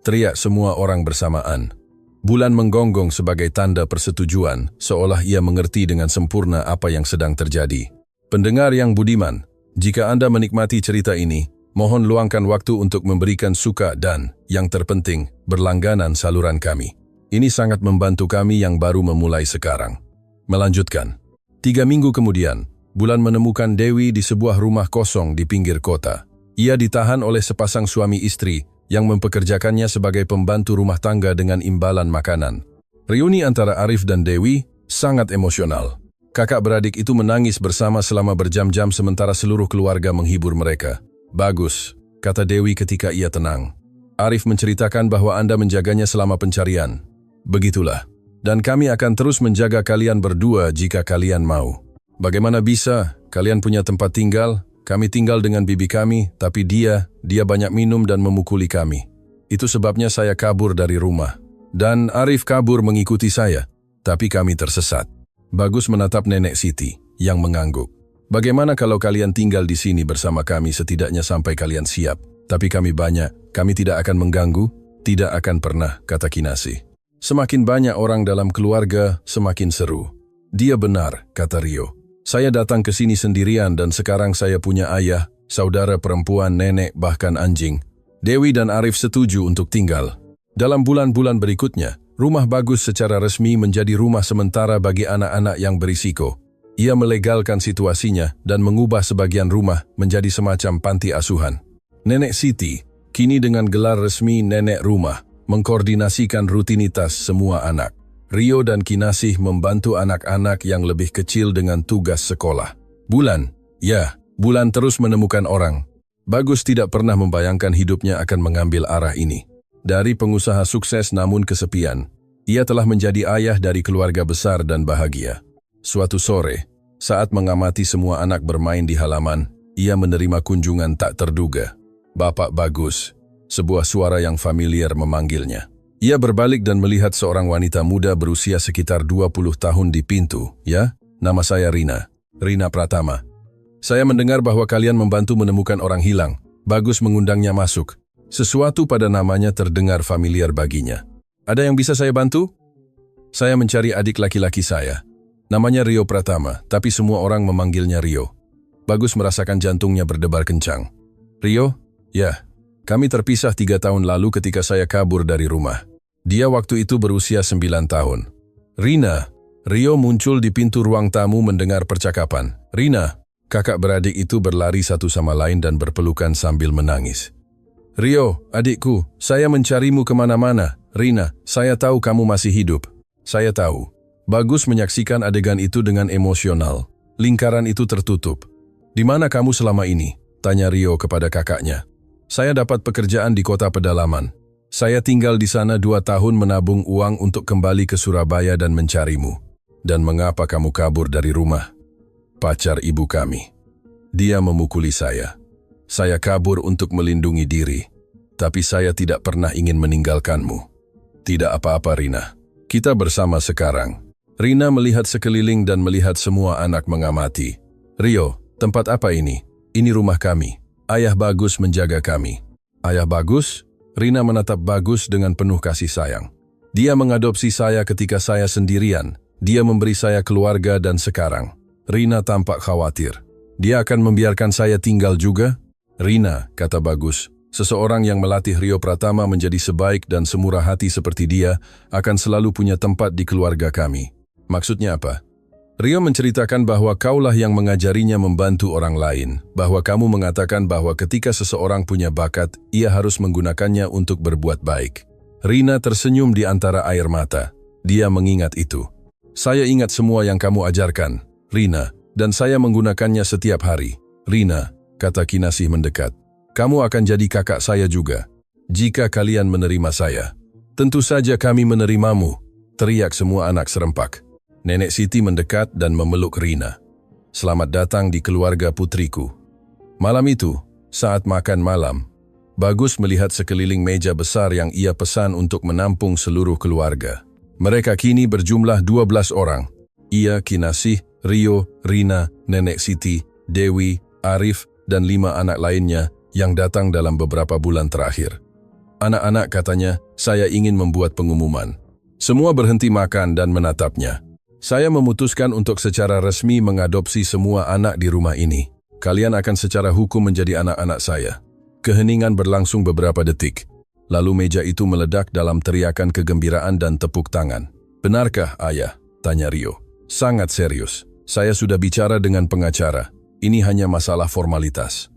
teriak semua orang bersamaan. Bulan menggonggong sebagai tanda persetujuan, seolah ia mengerti dengan sempurna apa yang sedang terjadi. Pendengar yang budiman, jika Anda menikmati cerita ini, mohon luangkan waktu untuk memberikan suka dan, yang terpenting, berlangganan saluran kami. Ini sangat membantu kami yang baru memulai sekarang. Melanjutkan. 3 minggu kemudian, Bulan menemukan Dewi di sebuah rumah kosong di pinggir kota. Ia ditahan oleh sepasang suami istri yang mempekerjakannya sebagai pembantu rumah tangga dengan imbalan makanan. Reuni antara Arif dan Dewi sangat emosional. Kakak beradik itu menangis bersama selama berjam-jam sementara seluruh keluarga menghibur mereka. "Bagus," kata Dewi ketika ia tenang. "Arif menceritakan bahwa Anda menjaganya selama pencarian. Begitulah. Dan kami akan terus menjaga kalian berdua jika kalian mau. Bagaimana bisa? Kalian punya tempat tinggal? Kami tinggal dengan bibi kami, tapi dia banyak minum dan memukuli kami. Itu sebabnya saya kabur dari rumah. Dan Arif kabur mengikuti saya, tapi kami tersesat." Bagus menatap Nenek Siti yang mengangguk. "Bagaimana kalau kalian tinggal di sini bersama kami setidaknya sampai kalian siap? Tapi kami banyak, kami tidak akan mengganggu." "Tidak akan pernah," kata Kinasih. "Semakin banyak orang dalam keluarga, semakin seru." "Dia benar," kata Rio. "Saya datang ke sini sendirian dan sekarang saya punya ayah, saudara perempuan, nenek, bahkan anjing." Dewi dan Arif setuju untuk tinggal. Dalam bulan-bulan berikutnya, rumah Bagus secara resmi menjadi rumah sementara bagi anak-anak yang berisiko. Ia melegalkan situasinya dan mengubah sebagian rumah menjadi semacam panti asuhan. Nenek Siti, kini dengan gelar resmi nenek rumah, mengkoordinasikan rutinitas semua anak. Rio dan Kinasih membantu anak-anak yang lebih kecil dengan tugas sekolah. Bulan terus menemukan orang. Bagus tidak pernah membayangkan hidupnya akan mengambil arah ini. Dari pengusaha sukses namun kesepian, ia telah menjadi ayah dari keluarga besar dan bahagia. Suatu sore, saat mengamati semua anak bermain di halaman, ia menerima kunjungan tak terduga. "Bapak Bagus," sebuah suara yang familiar memanggilnya. Ia berbalik dan melihat seorang wanita muda berusia sekitar 20 tahun di pintu. "Ya, nama saya Rina Pratama. Saya mendengar bahwa kalian membantu menemukan orang hilang." Bagus mengundangnya masuk. Sesuatu pada namanya terdengar familiar baginya. "Ada yang bisa saya bantu?" "Saya mencari adik laki-laki saya. Namanya Rio Pratama, tapi semua orang memanggilnya Rio." Bagus merasakan jantungnya berdebar kencang. "Rio? Ya. Kami terpisah 3 tahun lalu ketika saya kabur dari rumah. Dia waktu itu berusia 9 tahun. "Rina." Rio muncul di pintu ruang tamu mendengar percakapan. "Rina." Kakak beradik itu berlari satu sama lain dan berpelukan sambil menangis. "Rio, adikku, saya mencarimu kemana-mana. Rina, saya tahu kamu masih hidup." "Saya tahu." Bagus menyaksikan adegan itu dengan emosional. Lingkaran itu tertutup. "Di mana kamu selama ini?" tanya Rio kepada kakaknya. "Saya dapat pekerjaan di kota pedalaman. Saya tinggal di sana 2 tahun menabung uang untuk kembali ke Surabaya dan mencarimu." "Dan mengapa kamu kabur dari rumah?" "Pacar ibu kami. Dia memukuli saya. Saya kabur untuk melindungi diri. Tapi saya tidak pernah ingin meninggalkanmu." "Tidak apa-apa, Rina. Kita bersama sekarang." Rina melihat sekeliling dan melihat semua anak mengamati. "Rio, tempat apa ini?" "Ini rumah kami. Ayah Bagus menjaga kami." "Ayah Bagus?" Rina menatap Bagus dengan penuh kasih sayang. "Dia mengadopsi saya ketika saya sendirian. Dia memberi saya keluarga dan sekarang." Rina tampak khawatir. "Dia akan membiarkan saya tinggal juga?" "Rina," kata Bagus, Seseorang yang melatih Rio Pratama menjadi sebaik dan semurah hati seperti dia akan selalu punya tempat di keluarga kami. Maksudnya apa? Rio menceritakan bahwa kaulah yang mengajarinya membantu orang lain, bahwa kamu mengatakan bahwa ketika seseorang punya bakat, ia harus menggunakannya untuk berbuat baik. Rina tersenyum di antara air mata. Dia mengingat itu. Saya ingat semua yang kamu ajarkan, Rina, dan saya menggunakannya setiap hari. Rina, kata Kinasih mendekat. Kamu akan jadi kakak saya juga, jika kalian menerima saya. Tentu saja kami menerimamu, teriak semua anak serempak. Nenek Siti mendekat dan memeluk Rina. Selamat datang di keluarga putriku. Malam itu, saat makan malam, Bagus melihat sekeliling meja besar yang ia pesan untuk menampung seluruh keluarga. Mereka kini berjumlah 12 orang. Ia, Kinasih, Rio, Rina, Nenek Siti, Dewi, Arif, dan 5 anak lainnya yang datang dalam beberapa bulan terakhir. Anak-anak katanya, saya ingin membuat pengumuman. Semua berhenti makan dan menatapnya. Saya memutuskan untuk secara resmi mengadopsi semua anak di rumah ini. Kalian akan secara hukum menjadi anak-anak saya. Keheningan berlangsung beberapa detik. Lalu meja itu meledak dalam teriakan kegembiraan dan tepuk tangan. Benarkah, Ayah? Tanya Rio. Sangat serius. Saya sudah bicara dengan pengacara. Ini hanya masalah formalitas.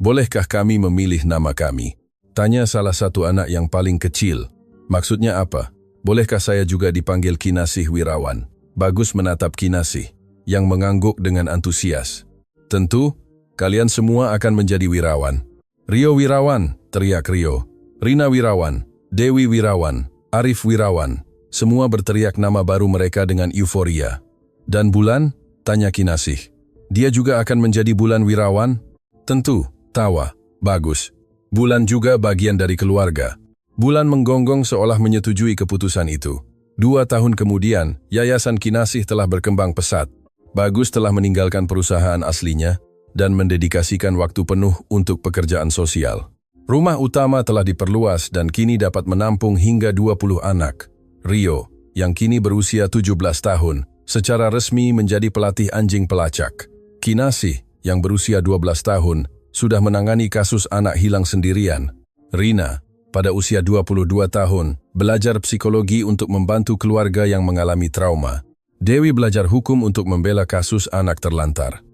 Bolehkah kami memilih nama kami? Tanya salah satu anak yang paling kecil. Maksudnya apa? Bolehkah saya juga dipanggil Kinasih Wirawan? Bagus menatap Kinasih, yang mengangguk dengan antusias. Tentu, kalian semua akan menjadi Wirawan. Rio Wirawan, teriak Rio. Rina Wirawan, Dewi Wirawan, Arif Wirawan. Semua berteriak nama baru mereka dengan euforia. Dan Bulan? Tanya Kinasih. Dia juga akan menjadi Bulan Wirawan? Tentu. Tawa. Bagus. Bulan juga bagian dari keluarga. Bulan menggonggong seolah menyetujui keputusan itu. 2 tahun kemudian, Yayasan Kinasih telah berkembang pesat. Bagus telah meninggalkan perusahaan aslinya dan mendedikasikan waktu penuh untuk pekerjaan sosial. Rumah utama telah diperluas dan kini dapat menampung hingga 20 anak. Rio, yang kini berusia 17 tahun, secara resmi menjadi pelatih anjing pelacak. Kinasih, yang berusia 12 tahun, sudah menangani kasus anak hilang sendirian. Rina, pada usia 22 tahun, belajar psikologi untuk membantu keluarga yang mengalami trauma. Dewi belajar hukum untuk membela kasus anak terlantar.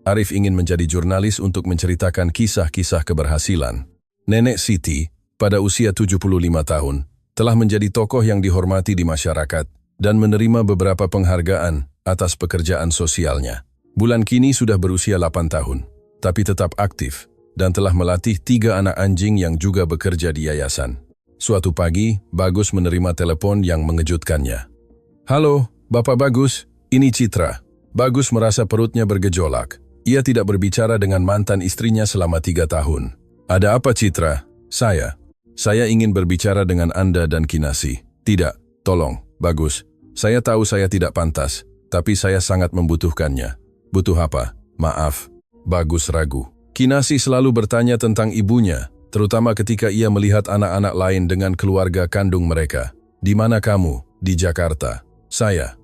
Arif ingin menjadi jurnalis untuk menceritakan kisah-kisah keberhasilan. Nenek Siti, pada usia 75 tahun, telah menjadi tokoh yang dihormati di masyarakat dan menerima beberapa penghargaan atas pekerjaan sosialnya. Bulan kini sudah berusia 8 tahun. Tapi tetap aktif, dan telah melatih 3 anak anjing yang juga bekerja di yayasan. Suatu pagi, Bagus menerima telepon yang mengejutkannya. Halo, Bapak Bagus, ini Citra. Bagus merasa perutnya bergejolak. Ia tidak berbicara dengan mantan istrinya selama 3 tahun. Ada apa, Citra? Saya ingin berbicara dengan Anda dan Kinasih. Tidak, tolong, Bagus. Saya tahu saya tidak pantas, tapi saya sangat membutuhkannya. Butuh apa? Maaf. Bagus ragu. Kinasih selalu bertanya tentang ibunya, terutama ketika ia melihat anak-anak lain dengan keluarga kandung mereka. Di mana kamu? Di Jakarta. Saya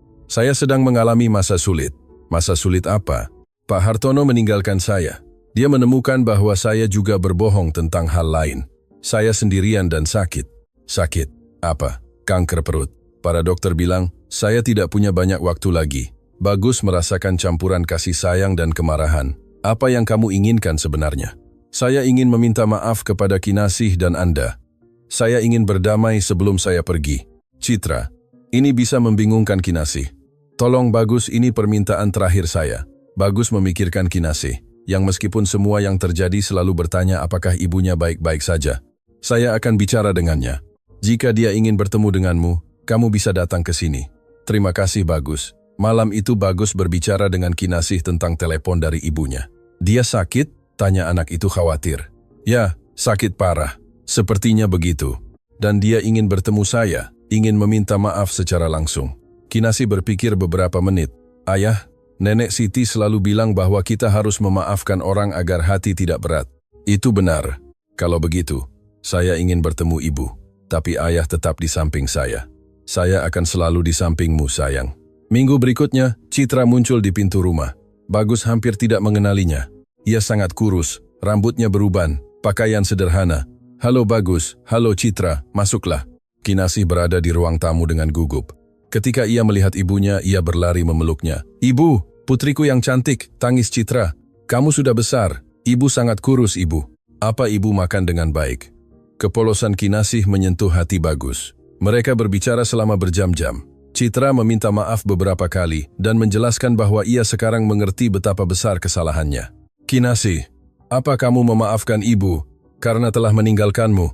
sedang mengalami masa sulit. Masa sulit apa? Pak Hartono meninggalkan saya. Dia menemukan bahwa saya juga berbohong tentang hal lain. Saya sendirian dan sakit. Sakit? Apa? Kanker perut. Para dokter bilang, saya tidak punya banyak waktu lagi. Bagus merasakan campuran kasih sayang dan kemarahan. Apa yang kamu inginkan sebenarnya? Saya ingin meminta maaf kepada Kinasih dan Anda. Saya ingin berdamai sebelum saya pergi. Citra, ini bisa membingungkan Kinasih. Tolong Bagus, ini permintaan terakhir saya. Bagus memikirkan Kinasih, yang meskipun semua yang terjadi selalu bertanya apakah ibunya baik-baik saja. Saya akan bicara dengannya. Jika dia ingin bertemu denganmu, kamu bisa datang ke sini. Terima kasih Bagus. Malam itu Bagus berbicara dengan Kinasih tentang telepon dari ibunya. Dia sakit? Tanya anak itu khawatir. Ya, sakit parah. Sepertinya begitu. Dan dia ingin bertemu saya, ingin meminta maaf secara langsung. Kinasih berpikir beberapa menit. Ayah, Nenek Siti selalu bilang bahwa kita harus memaafkan orang agar hati tidak berat. Itu benar. Kalau begitu, saya ingin bertemu ibu. Tapi ayah tetap di samping saya. Saya akan selalu di sampingmu, sayang. Minggu berikutnya, Citra muncul di pintu rumah. Bagus hampir tidak mengenalinya. Ia sangat kurus, rambutnya beruban, pakaian sederhana. Halo Bagus, halo Citra, masuklah. Kinasih berada di ruang tamu dengan gugup. Ketika ia melihat ibunya, ia berlari memeluknya. Ibu, putriku yang cantik, tangis Citra. Kamu sudah besar, ibu sangat kurus ibu. Apa ibu makan dengan baik? Kepolosan Kinasih menyentuh hati Bagus. Mereka berbicara selama berjam-jam. Citra meminta maaf beberapa kali dan menjelaskan bahwa ia sekarang mengerti betapa besar kesalahannya. Kinasih, apa kamu memaafkan ibu karena telah meninggalkanmu?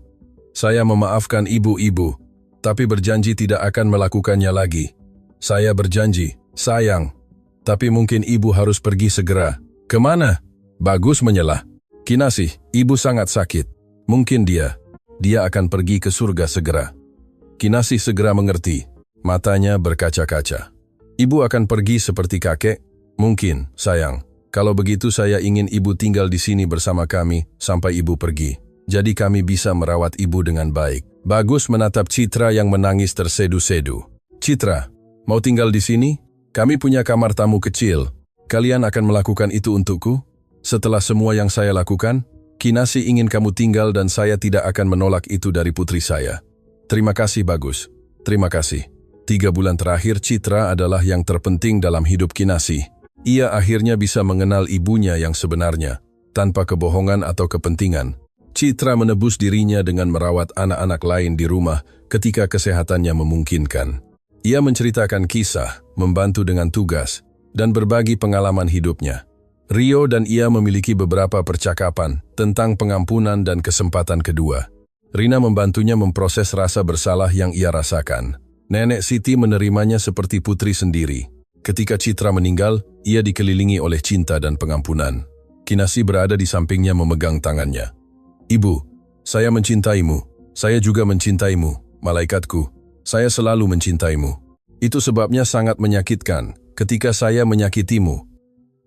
Saya memaafkan ibu-ibu, tapi berjanji tidak akan melakukannya lagi. Saya berjanji, sayang. Tapi mungkin ibu harus pergi segera. Kemana? Bagus menyelah. Kinasih, ibu sangat sakit. Mungkin dia akan pergi ke surga segera. Kinasih segera mengerti. Matanya berkaca-kaca. Ibu akan pergi seperti kakek? Mungkin, sayang. Kalau begitu saya ingin ibu tinggal di sini bersama kami sampai ibu pergi. Jadi kami bisa merawat ibu dengan baik. Bagus menatap Citra yang menangis tersedu-sedu. Citra, mau tinggal di sini? Kami punya kamar tamu kecil. Kalian akan melakukan itu untukku? Setelah semua yang saya lakukan, Kinasih ingin kamu tinggal dan saya tidak akan menolak itu dari putri saya. Terima kasih Bagus. Terima kasih. 3 bulan terakhir Citra adalah yang terpenting dalam hidup Kinasih. Ia akhirnya bisa mengenal ibunya yang sebenarnya, tanpa kebohongan atau kepentingan. Citra menebus dirinya dengan merawat anak-anak lain di rumah ketika kesehatannya memungkinkan. Ia menceritakan kisah, membantu dengan tugas, dan berbagi pengalaman hidupnya. Rio dan ia memiliki beberapa percakapan tentang pengampunan dan kesempatan kedua. Rina membantunya memproses rasa bersalah yang ia rasakan. Nenek Siti menerimanya seperti putri sendiri. Ketika Citra meninggal, ia dikelilingi oleh cinta dan pengampunan. Kinasih berada di sampingnya memegang tangannya. Ibu, saya mencintaimu. Saya juga mencintaimu, malaikatku. Saya selalu mencintaimu. Itu sebabnya sangat menyakitkan ketika saya menyakitimu.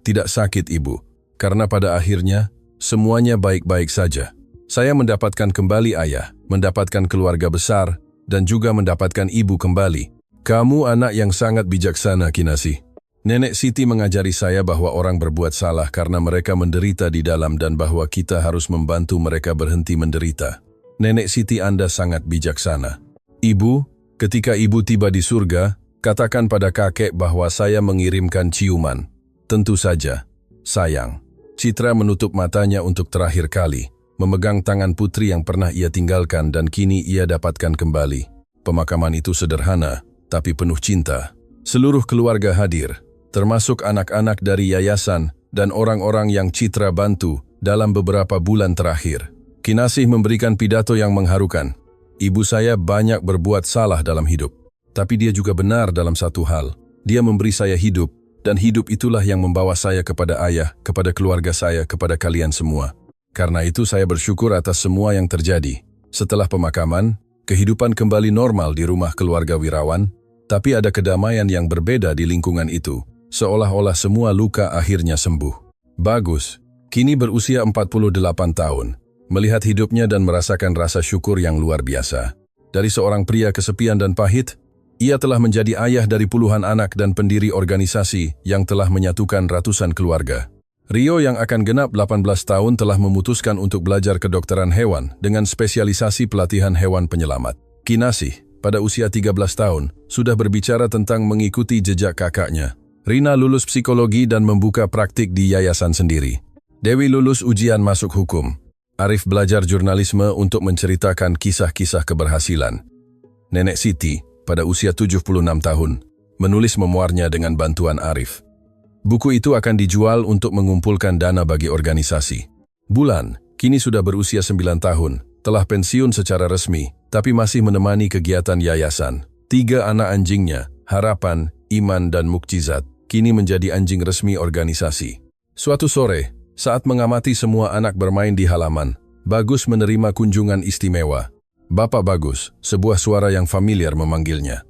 Tidak sakit ibu, karena pada akhirnya semuanya baik-baik saja. Saya mendapatkan kembali ayah, mendapatkan keluarga besar, dan juga mendapatkan ibu kembali. Kamu anak yang sangat bijaksana, Kinasih. Nenek Siti mengajari saya bahwa orang berbuat salah karena mereka menderita di dalam dan bahwa kita harus membantu mereka berhenti menderita. Nenek Siti Anda sangat bijaksana. Ibu, ketika ibu tiba di surga, katakan pada kakek bahwa saya mengirimkan ciuman. Tentu saja, sayang. Citra menutup matanya untuk terakhir kali, memegang tangan putri yang pernah ia tinggalkan dan kini ia dapatkan kembali. Pemakaman itu sederhana, tapi penuh cinta. Seluruh keluarga hadir, termasuk anak-anak dari yayasan dan orang-orang yang Citra bantu dalam beberapa bulan terakhir. Kinasih memberikan pidato yang mengharukan. Ibu saya banyak berbuat salah dalam hidup, tapi dia juga benar dalam satu hal. Dia memberi saya hidup, dan hidup itulah yang membawa saya kepada ayah, kepada keluarga saya, kepada kalian semua. Karena itu saya bersyukur atas semua yang terjadi. Setelah pemakaman, kehidupan kembali normal di rumah keluarga Wirawan, tapi ada kedamaian yang berbeda di lingkungan itu. Seolah-olah semua luka akhirnya sembuh. Bagus, kini berusia 48 tahun. Melihat hidupnya dan merasakan rasa syukur yang luar biasa. Dari seorang pria kesepian dan pahit, ia telah menjadi ayah dari puluhan anak dan pendiri organisasi yang telah menyatukan ratusan keluarga. Rio yang akan genap 18 tahun telah memutuskan untuk belajar kedokteran hewan dengan spesialisasi pelatihan hewan penyelamat. Kinasih, pada usia 13 tahun, sudah berbicara tentang mengikuti jejak kakaknya. Rina lulus psikologi dan membuka praktik di yayasan sendiri. Dewi lulus ujian masuk hukum. Arif belajar jurnalisme untuk menceritakan kisah-kisah keberhasilan. Nenek Siti, pada usia 76 tahun, menulis memoarnya dengan bantuan Arif. Buku itu akan dijual untuk mengumpulkan dana bagi organisasi. Bulan, kini sudah berusia 9 tahun, telah pensiun secara resmi, tapi masih menemani kegiatan yayasan. 3 anak anjingnya, Harapan, Iman, dan Mukjizat, kini menjadi anjing resmi organisasi. Suatu sore, saat mengamati semua anak bermain di halaman, Bagus menerima kunjungan istimewa. Bapak Bagus, sebuah suara yang familiar memanggilnya.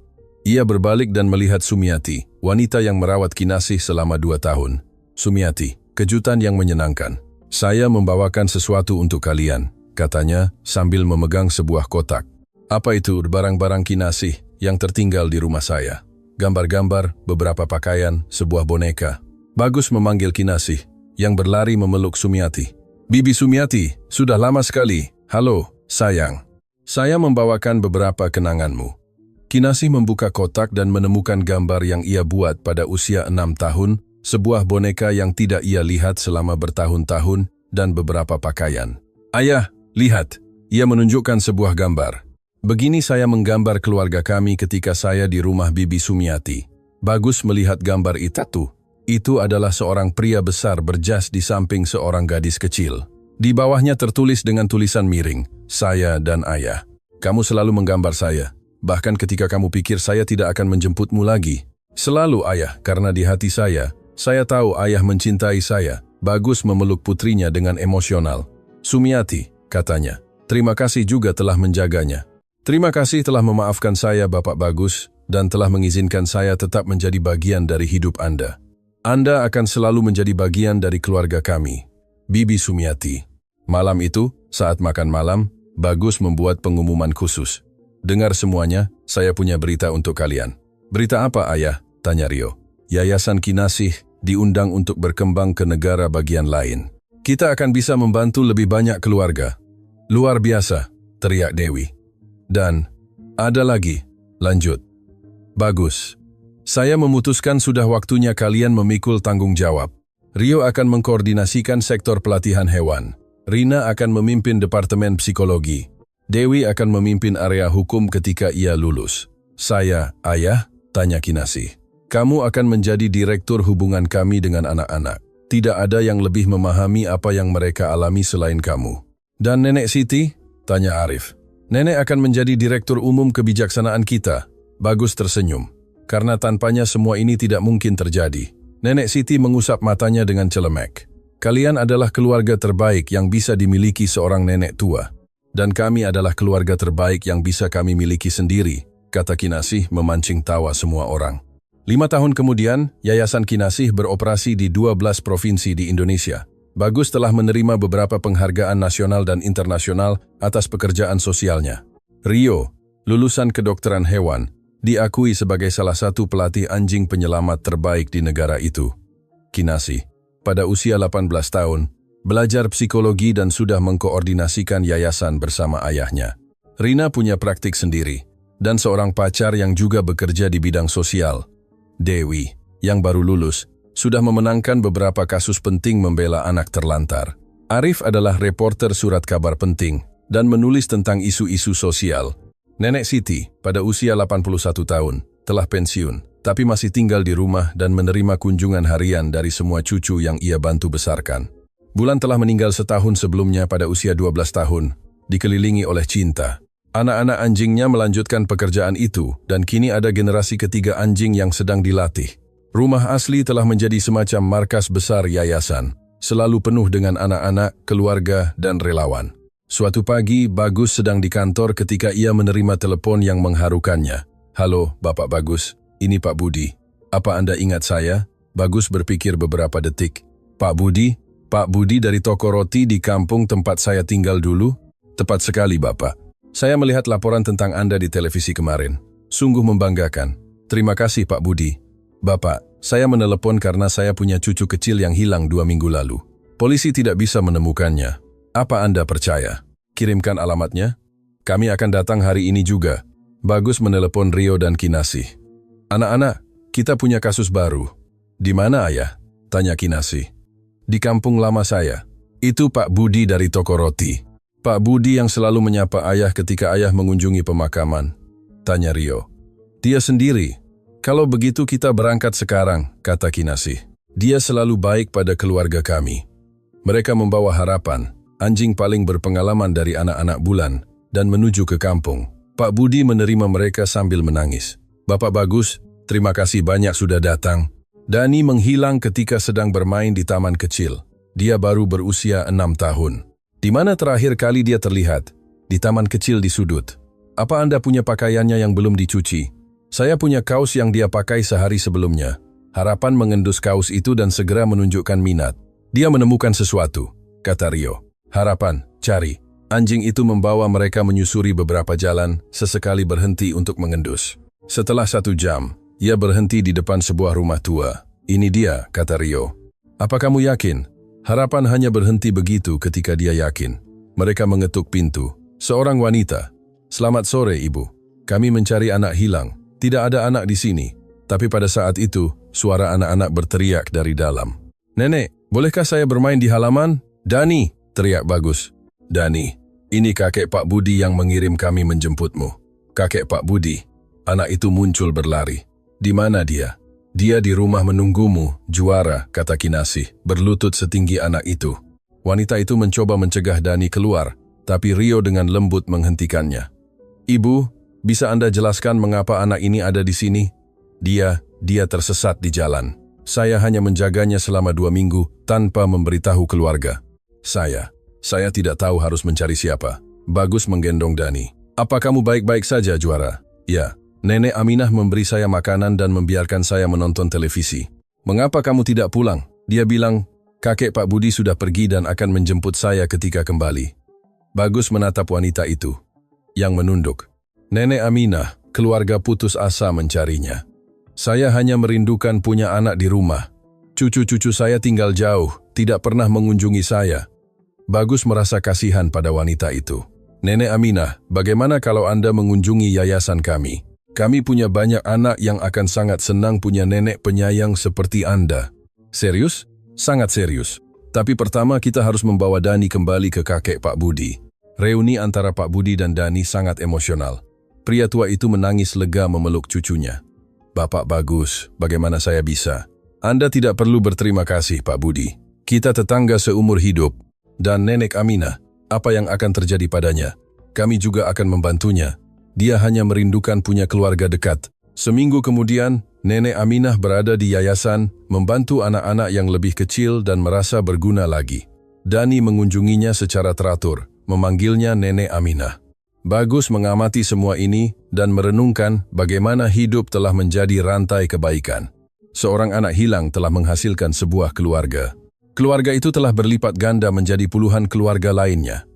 Ia berbalik dan melihat Sumiati, wanita yang merawat Kinasih selama 2 tahun. Sumiati, kejutan yang menyenangkan. Saya membawakan sesuatu untuk kalian, katanya sambil memegang sebuah kotak. Apa itu? Barang-barang Kinasih yang tertinggal di rumah saya. Gambar-gambar, beberapa pakaian, sebuah boneka. Bagus memanggil Kinasih, yang berlari memeluk Sumiati. Bibi Sumiati, sudah lama sekali. Halo, sayang. Saya membawakan beberapa kenanganmu. Kinasih membuka kotak dan menemukan gambar yang ia buat pada usia 6 tahun, sebuah boneka yang tidak ia lihat selama bertahun-tahun, dan beberapa pakaian. Ayah, lihat. Ia menunjukkan sebuah gambar. Begini saya menggambar keluarga kami ketika saya di rumah Bibi Sumiati. Bagus melihat gambar itu. Itu adalah seorang pria besar berjas di samping seorang gadis kecil. Di bawahnya tertulis dengan tulisan miring, saya dan ayah. Kamu selalu menggambar saya, bahkan ketika kamu pikir saya tidak akan menjemputmu lagi. Selalu ayah, karena di hati saya tahu ayah mencintai saya. Bagus memeluk putrinya dengan emosional. Sumiati, katanya, terima kasih juga telah menjaganya. Terima kasih telah memaafkan saya Bapak Bagus, dan telah mengizinkan saya tetap menjadi bagian dari hidup Anda. Anda akan selalu menjadi bagian dari keluarga kami. Bibi Sumiati. Malam itu, saat makan malam, Bagus membuat pengumuman khusus. Dengar semuanya, saya punya berita untuk kalian. Berita apa, Ayah? Tanya Rio. Yayasan Kinasih diundang untuk berkembang ke negara bagian lain. Kita akan bisa membantu lebih banyak keluarga. Luar biasa, teriak Dewi. Dan, ada lagi, lanjut. Bagus. Saya memutuskan sudah waktunya kalian memikul tanggung jawab. Rio akan mengkoordinasikan sektor pelatihan hewan. Rina akan memimpin departemen psikologi. Dewi akan memimpin area hukum ketika ia lulus. Saya, Ayah, tanya Kinasih. Kamu akan menjadi direktur hubungan kami dengan anak-anak. Tidak ada yang lebih memahami apa yang mereka alami selain kamu. Dan Nenek Siti? Tanya Arif. Nenek akan menjadi direktur umum kebijaksanaan kita. Bagus tersenyum. Karena tanpanya semua ini tidak mungkin terjadi. Nenek Siti mengusap matanya dengan celemek. Kalian adalah keluarga terbaik yang bisa dimiliki seorang nenek tua. Dan kami adalah keluarga terbaik yang bisa kami miliki sendiri, kata Kinasih memancing tawa semua orang. 5 tahun kemudian, Yayasan Kinasih beroperasi di 12 provinsi di Indonesia. Bagus telah menerima beberapa penghargaan nasional dan internasional atas pekerjaan sosialnya. Rio, lulusan kedokteran hewan, diakui sebagai salah satu pelatih anjing penyelamat terbaik di negara itu. Kinasih, pada usia 18 tahun, belajar psikologi dan sudah mengkoordinasikan yayasan bersama ayahnya. Rina punya praktik sendiri, dan seorang pacar yang juga bekerja di bidang sosial. Dewi, yang baru lulus, sudah memenangkan beberapa kasus penting membela anak terlantar. Arif adalah reporter surat kabar penting, dan menulis tentang isu-isu sosial. Nenek Siti, pada usia 81 tahun, telah pensiun, tapi masih tinggal di rumah dan menerima kunjungan harian dari semua cucu yang ia bantu besarkan. Bulan telah meninggal setahun sebelumnya pada usia 12 tahun, dikelilingi oleh cinta. Anak-anak anjingnya melanjutkan pekerjaan itu, dan kini ada generasi ketiga anjing yang sedang dilatih. Rumah asli telah menjadi semacam markas besar yayasan, selalu penuh dengan anak-anak, keluarga, dan relawan. Suatu pagi, Bagus sedang di kantor ketika ia menerima telepon yang mengharukannya. Halo, Bapak Bagus, ini Pak Budi. Apa Anda ingat saya? Bagus berpikir beberapa detik. Pak Budi dari toko roti di kampung tempat saya tinggal dulu? Tepat sekali, Bapak. Saya melihat laporan tentang Anda di televisi kemarin. Sungguh membanggakan. Terima kasih, Pak Budi. Bapak, saya menelepon karena saya punya cucu kecil yang hilang 2 minggu lalu. Polisi tidak bisa menemukannya. Apa Anda percaya? Kirimkan alamatnya. Kami akan datang hari ini juga. Bagus menelepon Rio dan Kinasih. Anak-anak, kita punya kasus baru. Di mana, Ayah? Tanya Kinasih. Di kampung lama saya. Itu Pak Budi dari toko roti. Pak Budi yang selalu menyapa Ayah ketika Ayah mengunjungi pemakaman. Tanya Rio. Dia sendiri. Kalau begitu kita berangkat sekarang, kata Kinasih. Dia selalu baik pada keluarga kami. Mereka membawa harapan. Anjing paling berpengalaman dari anak-anak bulan, dan menuju ke kampung. Pak Budi menerima mereka sambil menangis. Bapak Bagus, terima kasih banyak sudah datang. Dani menghilang ketika sedang bermain di taman kecil. Dia baru berusia 6 tahun. Di mana terakhir kali dia terlihat? Di taman kecil di sudut. Apa Anda punya pakaiannya yang belum dicuci? Saya punya kaos yang dia pakai sehari sebelumnya. Harapan mengendus kaos itu dan segera menunjukkan minat. Dia menemukan sesuatu, kata Rio. Harapan, cari. Anjing itu membawa mereka menyusuri beberapa jalan, sesekali berhenti untuk mengendus. Setelah 1 jam, ia berhenti di depan sebuah rumah tua. Ini dia, kata Rio. Apa kamu yakin? Harapan hanya berhenti begitu ketika dia yakin. Mereka mengetuk pintu. Seorang wanita. "Selamat sore, Ibu. Kami mencari anak hilang. Tidak ada anak di sini." Tapi pada saat itu, suara anak-anak berteriak dari dalam. "Nenek, bolehkah saya bermain di halaman?" "Dani!" teriak Bagus. "Dani, ini kakek Pak Budi yang mengirim kami menjemputmu." "Kakek Pak Budi?" Anak itu muncul berlari. "Di mana dia?" "Dia di rumah menunggumu, Juara," kata Kinasih, berlutut setinggi anak itu. Wanita itu mencoba mencegah Dani keluar, tapi Rio dengan lembut menghentikannya. "Ibu, bisa Anda jelaskan mengapa anak ini ada di sini?" Dia tersesat di jalan. Saya hanya menjaganya selama 2 minggu tanpa memberitahu keluarga. Saya tidak tahu harus mencari siapa." Bagus menggendong Dani. "Apa kamu baik-baik saja, Juara?" "Ya, Nenek Aminah memberi saya makanan dan membiarkan saya menonton televisi." "Mengapa kamu tidak pulang?" "Dia bilang, kakek Pak Budi sudah pergi dan akan menjemput saya ketika kembali." Bagus menatap wanita itu, yang menunduk. "Nenek Aminah, keluarga putus asa mencarinya. Saya hanya merindukan punya anak di rumah. Cucu-cucu saya tinggal jauh, tidak pernah mengunjungi saya." Bagus merasa kasihan pada wanita itu. "Nenek Aminah, bagaimana kalau Anda mengunjungi yayasan kami? Kami punya banyak anak yang akan sangat senang punya nenek penyayang seperti Anda." "Serius?" "Sangat serius. Tapi pertama kita harus membawa Dani kembali ke kakek Pak Budi." Reuni antara Pak Budi dan Dani sangat emosional. Pria tua itu menangis lega memeluk cucunya. "Bapak Bagus, bagaimana saya bisa?" "Anda tidak perlu berterima kasih, Pak Budi. Kita tetangga seumur hidup. Dan Nenek Aminah, apa yang akan terjadi padanya? Kami juga akan membantunya. Dia hanya merindukan punya keluarga dekat." Seminggu kemudian, Nenek Aminah berada di yayasan, membantu anak-anak yang lebih kecil dan merasa berguna lagi. Dani mengunjunginya secara teratur, memanggilnya Nenek Aminah. Bagus mengamati semua ini dan merenungkan bagaimana hidup telah menjadi rantai kebaikan. Seorang anak hilang telah menghasilkan sebuah keluarga. Keluarga itu telah berlipat ganda menjadi puluhan keluarga lainnya.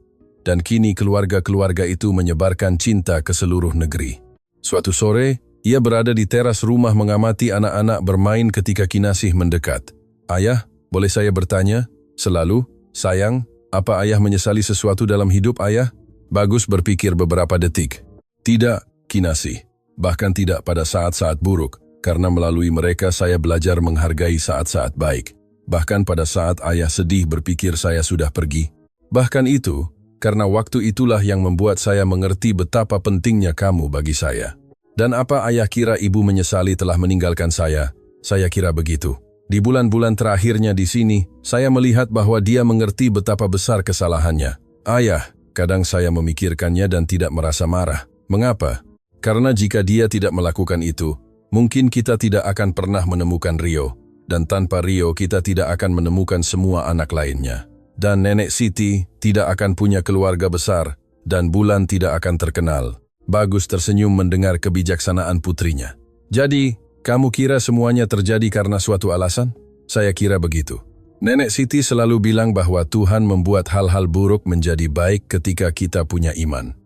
Dan kini keluarga-keluarga itu menyebarkan cinta ke seluruh negeri. Suatu sore, ia berada di teras rumah mengamati anak-anak bermain ketika Kinasih mendekat. "Ayah, boleh saya bertanya?" "Selalu, sayang. Apa ayah menyesali sesuatu dalam hidup ayah?" Bagus berpikir beberapa detik. "Tidak, Kinasih. Bahkan tidak pada saat-saat buruk, karena melalui mereka saya belajar menghargai saat-saat baik. Bahkan pada saat ayah sedih berpikir saya sudah pergi. Bahkan itu, karena waktu itulah yang membuat saya mengerti betapa pentingnya kamu bagi saya. Dan apa ayah kira ibu menyesali telah meninggalkan saya? Saya kira begitu. Di bulan-bulan terakhirnya di sini, saya melihat bahwa dia mengerti betapa besar kesalahannya. Ayah, kadang saya memikirkannya dan tidak merasa marah. Mengapa? Karena jika dia tidak melakukan itu, mungkin kita tidak akan pernah menemukan Rio. Dan tanpa Rio kita tidak akan menemukan semua anak lainnya. Dan Nenek Siti tidak akan punya keluarga besar, dan Bulan tidak akan terkenal." Bagus tersenyum mendengar kebijaksanaan putrinya. "Jadi, kamu kira semuanya terjadi karena suatu alasan?" "Saya kira begitu. Nenek Siti selalu bilang bahwa Tuhan membuat hal-hal buruk menjadi baik ketika kita punya iman.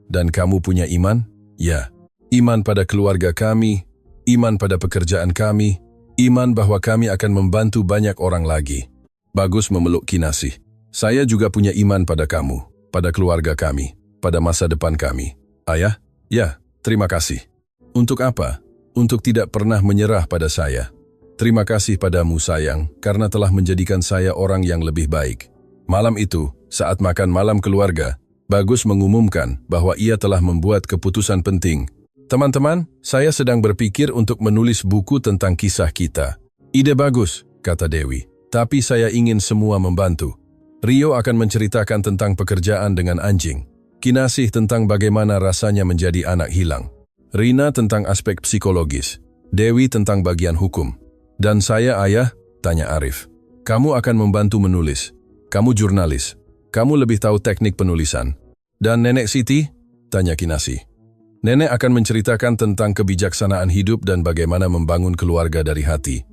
Dan kamu punya iman?" "Ya. Iman pada keluarga kami, iman pada pekerjaan kami, iman bahwa kami akan membantu banyak orang lagi." Bagus memeluk Kinasih. "Saya juga punya iman pada kamu, pada keluarga kami, pada masa depan kami." "Ayah?" "Ya, terima kasih." "Untuk apa?" "Untuk tidak pernah menyerah pada saya. Terima kasih padamu sayang, karena telah menjadikan saya orang yang lebih baik." Malam itu, saat makan malam keluarga, Bagus mengumumkan bahwa ia telah membuat keputusan penting. "Teman-teman, saya sedang berpikir untuk menulis buku tentang kisah kita." "Ide bagus," kata Dewi. "Tapi saya ingin semua membantu. Rio akan menceritakan tentang pekerjaan dengan anjing. Kinasih tentang bagaimana rasanya menjadi anak hilang. Rina tentang aspek psikologis. Dewi tentang bagian hukum. Dan saya ayah?" tanya Arif. "Kamu akan membantu menulis. Kamu jurnalis. Kamu lebih tahu teknik penulisan." "Dan Nenek Siti?" tanya Kinasih. "Nenek akan menceritakan tentang kebijaksanaan hidup dan bagaimana membangun keluarga dari hati."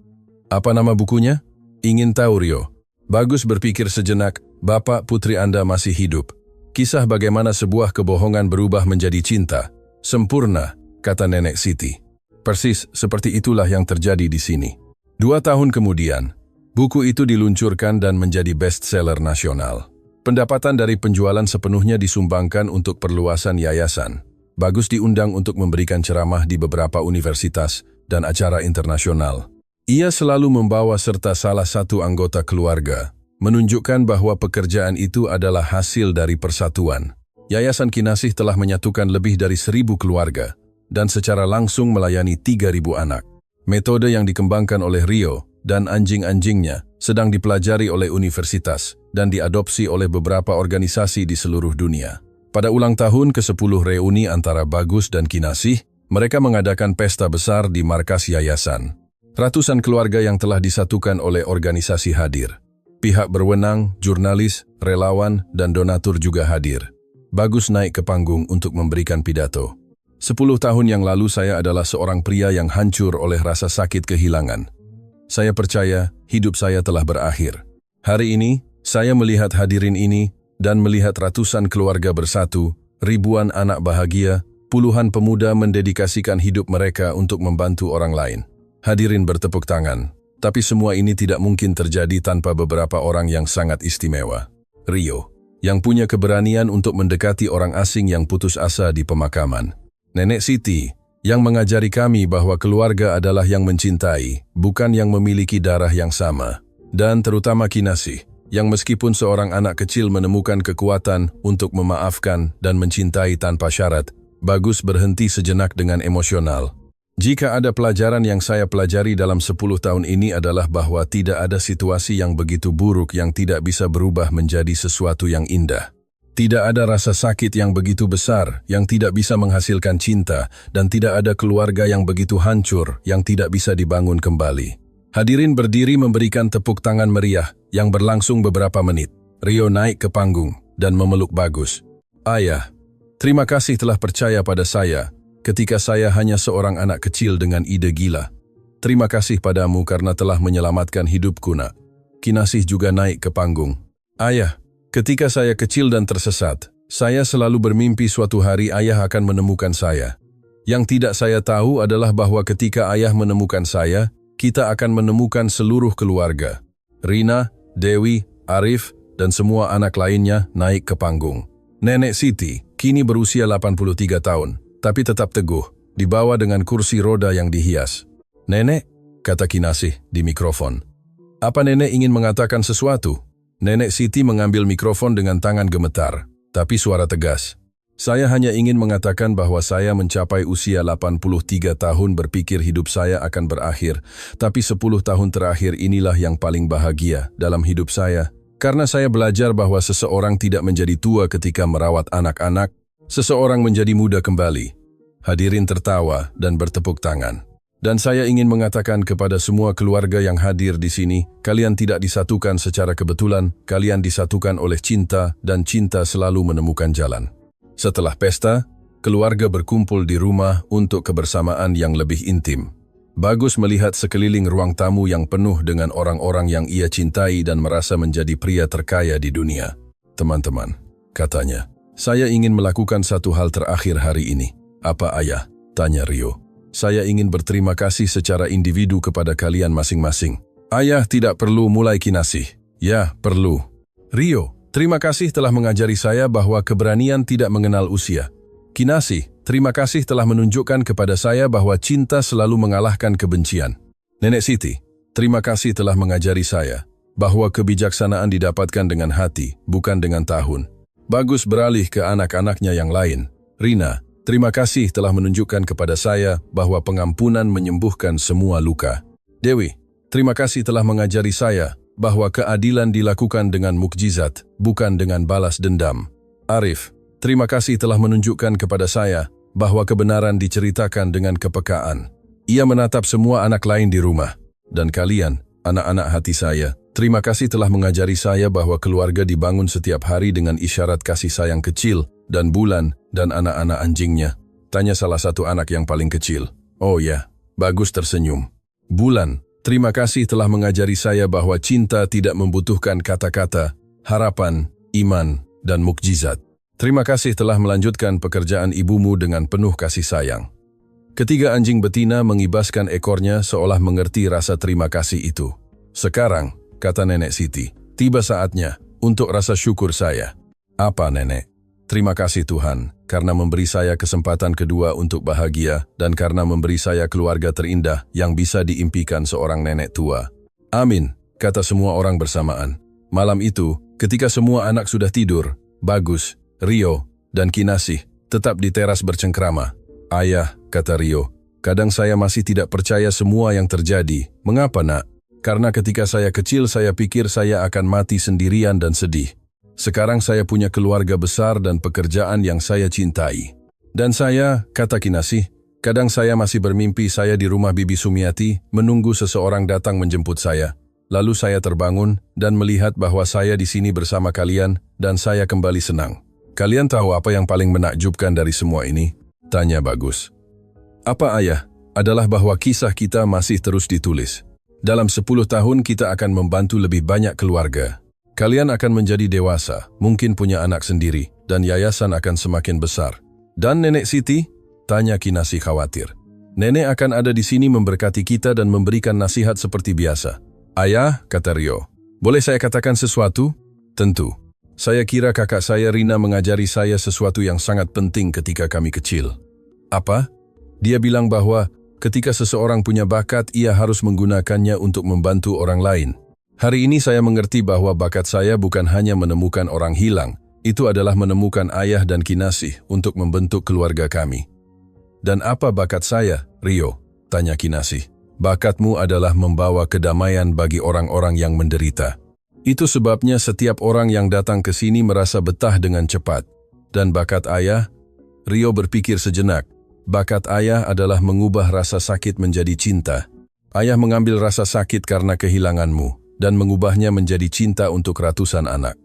"Apa nama bukunya?" "Ingin tahu Rio." Bagus berpikir sejenak. "Bapak putri Anda masih hidup. Kisah bagaimana sebuah kebohongan berubah menjadi cinta. Sempurna," kata Nenek Siti. "Persis seperti itulah yang terjadi di sini." 2 tahun kemudian, Buku itu diluncurkan dan menjadi bestseller nasional. Pendapatan dari penjualan sepenuhnya disumbangkan untuk perluasan yayasan. Bagus diundang untuk memberikan ceramah di beberapa universitas dan acara internasional. Ia selalu membawa serta salah satu anggota keluarga, menunjukkan bahwa pekerjaan itu adalah hasil dari persatuan. Yayasan Kinasih telah menyatukan lebih dari 1.000 keluarga dan secara langsung melayani 3.000 anak. Metode yang dikembangkan oleh Rio dan anjing-anjingnya sedang dipelajari oleh universitas dan diadopsi oleh beberapa organisasi di seluruh dunia. Pada ulang tahun ke-10 reuni antara Bagus dan Kinasih, mereka mengadakan pesta besar di markas yayasan. Ratusan keluarga yang telah disatukan oleh organisasi hadir. Pihak berwenang, jurnalis, relawan, dan donatur juga hadir. Bagus naik ke panggung untuk memberikan pidato. 10 tahun yang lalu saya adalah seorang pria yang hancur oleh rasa sakit kehilangan. Saya percaya hidup saya telah berakhir. Hari ini, saya melihat hadirin ini dan melihat ratusan keluarga bersatu, ribuan anak bahagia, puluhan pemuda mendedikasikan hidup mereka untuk membantu orang lain. Hadirin bertepuk tangan, tapi semua ini tidak mungkin terjadi tanpa beberapa orang yang sangat istimewa. Rio, yang punya keberanian untuk mendekati orang asing yang putus asa di pemakaman. Nenek Siti, yang mengajari kami bahwa keluarga adalah yang mencintai, bukan yang memiliki darah yang sama. Dan terutama Kinasih, yang meskipun seorang anak kecil menemukan kekuatan untuk memaafkan dan mencintai tanpa syarat, Bagus berhenti sejenak dengan emosional. Jika ada pelajaran yang saya pelajari dalam 10 tahun ini adalah bahwa tidak ada situasi yang begitu buruk yang tidak bisa berubah menjadi sesuatu yang indah. Tidak ada rasa sakit yang begitu besar yang tidak bisa menghasilkan cinta, dan tidak ada keluarga yang begitu hancur yang tidak bisa dibangun kembali. Hadirin berdiri memberikan tepuk tangan meriah yang berlangsung beberapa menit. Rio naik ke panggung dan memeluk Bagus. Ayah, terima kasih telah percaya pada saya ketika saya hanya seorang anak kecil dengan ide gila. Terima kasih padamu karena telah menyelamatkan hidupku, nak. Kinasih juga naik ke panggung. Ayah, ketika saya kecil dan tersesat, saya selalu bermimpi suatu hari ayah akan menemukan saya. Yang tidak saya tahu adalah bahwa ketika ayah menemukan saya, kita akan menemukan seluruh keluarga. Rina, Dewi, Arif, dan semua anak lainnya naik ke panggung. Nenek Siti, kini berusia 83 tahun, tapi tetap teguh, dibawa dengan kursi roda yang dihias. Nenek, kata Kinasih di mikrofon. Apa nenek ingin mengatakan sesuatu? Nenek Siti mengambil mikrofon dengan tangan gemetar, tapi suara tegas. Saya hanya ingin mengatakan bahwa saya mencapai usia 83 tahun berpikir hidup saya akan berakhir, tapi 10 tahun terakhir inilah yang paling bahagia dalam hidup saya, karena saya belajar bahwa seseorang tidak menjadi tua ketika merawat anak-anak, seseorang menjadi muda kembali. Hadirin tertawa dan bertepuk tangan. Dan saya ingin mengatakan kepada semua keluarga yang hadir di sini, kalian tidak disatukan secara kebetulan, kalian disatukan oleh cinta, dan cinta selalu menemukan jalan. Setelah pesta, keluarga berkumpul di rumah untuk kebersamaan yang lebih intim. Bagus melihat sekeliling ruang tamu yang penuh dengan orang-orang yang ia cintai dan merasa menjadi pria terkaya di dunia. Teman-teman, katanya, saya ingin melakukan satu hal terakhir hari ini. Apa ayah? Tanya Rio. Saya ingin berterima kasih secara individu kepada kalian masing-masing. Ayah tidak perlu mulai Kinasih. Ya, perlu. Rio, terima kasih telah mengajari saya bahwa keberanian tidak mengenal usia. Kinasih, terima kasih telah menunjukkan kepada saya bahwa cinta selalu mengalahkan kebencian. Nenek Siti, terima kasih telah mengajari saya bahwa kebijaksanaan didapatkan dengan hati, bukan dengan tahun. Bagus beralih ke anak-anaknya yang lain. Rina, terima kasih telah menunjukkan kepada saya bahwa pengampunan menyembuhkan semua luka. Dewi, terima kasih telah mengajari saya bahwa keadilan dilakukan dengan mukjizat, bukan dengan balas dendam. Arif, terima kasih telah menunjukkan kepada saya bahwa kebenaran diceritakan dengan kepekaan. Ia menatap semua anak lain di rumah. Dan kalian, anak-anak hati saya, terima kasih telah mengajari saya bahwa keluarga dibangun setiap hari dengan isyarat kasih sayang kecil, dan Bulan, dan anak-anak anjingnya. Tanya salah satu anak yang paling kecil. Oh ya, Bagus tersenyum. Bulan, terima kasih telah mengajari saya bahwa cinta tidak membutuhkan kata-kata, harapan, iman, dan mukjizat. Terima kasih telah melanjutkan pekerjaan ibumu dengan penuh kasih sayang. Ketiga anjing betina mengibaskan ekornya seolah mengerti rasa terima kasih itu. Sekarang, kata Nenek Siti. Tiba saatnya untuk rasa syukur saya. Apa, Nenek? Terima kasih Tuhan, karena memberi saya kesempatan kedua untuk bahagia dan karena memberi saya keluarga terindah yang bisa diimpikan seorang nenek tua. Amin, kata semua orang bersamaan. Malam itu, ketika semua anak sudah tidur, Bagus, Rio, dan Kinasih tetap di teras bercengkrama. Ayah, kata Rio, kadang saya masih tidak percaya semua yang terjadi. Mengapa, Nak? Karena ketika saya kecil saya pikir saya akan mati sendirian dan sedih. Sekarang saya punya keluarga besar dan pekerjaan yang saya cintai. Dan saya, kata Kinasih, kadang saya masih bermimpi saya di rumah Bibi Sumiati menunggu seseorang datang menjemput saya. Lalu saya terbangun dan melihat bahwa saya di sini bersama kalian dan saya kembali senang. Kalian tahu apa yang paling menakjubkan dari semua ini? Tanya Bagus. Apa, Ayah? Adalah bahwa kisah kita masih terus ditulis. Dalam 10 tahun kita akan membantu lebih banyak keluarga. Kalian akan menjadi dewasa, mungkin punya anak sendiri, dan yayasan akan semakin besar. Dan Nenek Siti? Tanya Kinasih khawatir. Nenek akan ada di sini memberkati kita dan memberikan nasihat seperti biasa. Ayah, kata Rio, boleh saya katakan sesuatu? Tentu. Saya kira kakak saya Rina mengajari saya sesuatu yang sangat penting ketika kami kecil. Apa? Dia bilang bahwa ketika seseorang punya bakat, ia harus menggunakannya untuk membantu orang lain. Hari ini saya mengerti bahwa bakat saya bukan hanya menemukan orang hilang, itu adalah menemukan ayah dan Kinasih untuk membentuk keluarga kami. Dan apa bakat saya, Rio? Tanya Kinasih. Bakatmu adalah membawa kedamaian bagi orang-orang yang menderita. Itu sebabnya setiap orang yang datang ke sini merasa betah dengan cepat. Dan bakat ayah? Rio berpikir sejenak. Bakat ayah adalah mengubah rasa sakit menjadi cinta. Ayah mengambil rasa sakit karena kehilanganmu dan mengubahnya menjadi cinta untuk ratusan anak.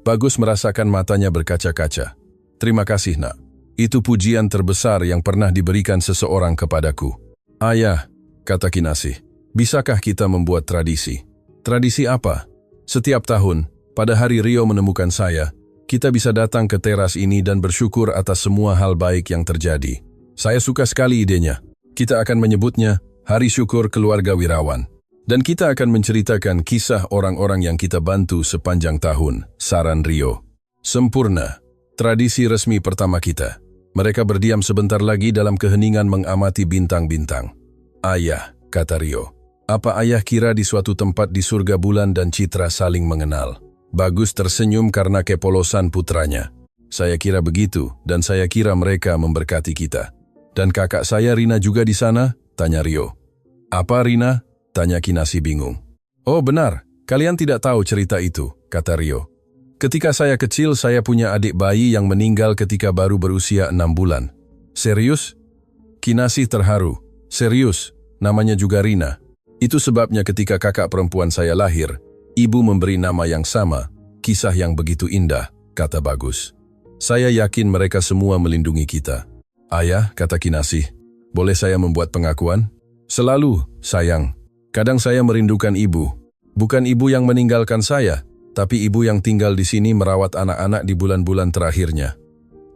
Bagus merasakan matanya berkaca-kaca. Terima kasih, Nak. Itu pujian terbesar yang pernah diberikan seseorang kepadaku. Ayah, kata Kinasih, bisakah kita membuat tradisi? Tradisi apa? Setiap tahun, pada hari Rio menemukan saya, kita bisa datang ke teras ini dan bersyukur atas semua hal baik yang terjadi. Saya suka sekali idenya. Kita akan menyebutnya Hari Syukur Keluarga Wirawan. Dan kita akan menceritakan kisah orang-orang yang kita bantu sepanjang tahun, saran Rio. Sempurna. Tradisi resmi pertama kita. Mereka berdiam sebentar lagi dalam keheningan mengamati bintang-bintang. Ayah, kata Rio. Apa ayah kira di suatu tempat di surga bulan dan Citra saling mengenal? Bagus tersenyum karena kepolosan putranya. Saya kira begitu, dan saya kira mereka memberkati kita. Dan kakak saya Rina juga di sana? Tanya Rio. Apa Rina? Tanya Kinasih bingung. Oh benar, kalian tidak tahu cerita itu, kata Rio. Ketika saya kecil, saya punya adik bayi yang meninggal ketika baru berusia 6 bulan. Serius? Kinasih terharu. Serius, namanya juga Rina. Itu sebabnya ketika kakak perempuan saya lahir, ibu memberi nama yang sama, kisah yang begitu indah, kata Bagus. Saya yakin mereka semua melindungi kita. Ayah, kata Kinasih, boleh saya membuat pengakuan? Selalu, sayang. Kadang saya merindukan ibu. Bukan ibu yang meninggalkan saya, tapi ibu yang tinggal di sini merawat anak-anak di bulan-bulan terakhirnya.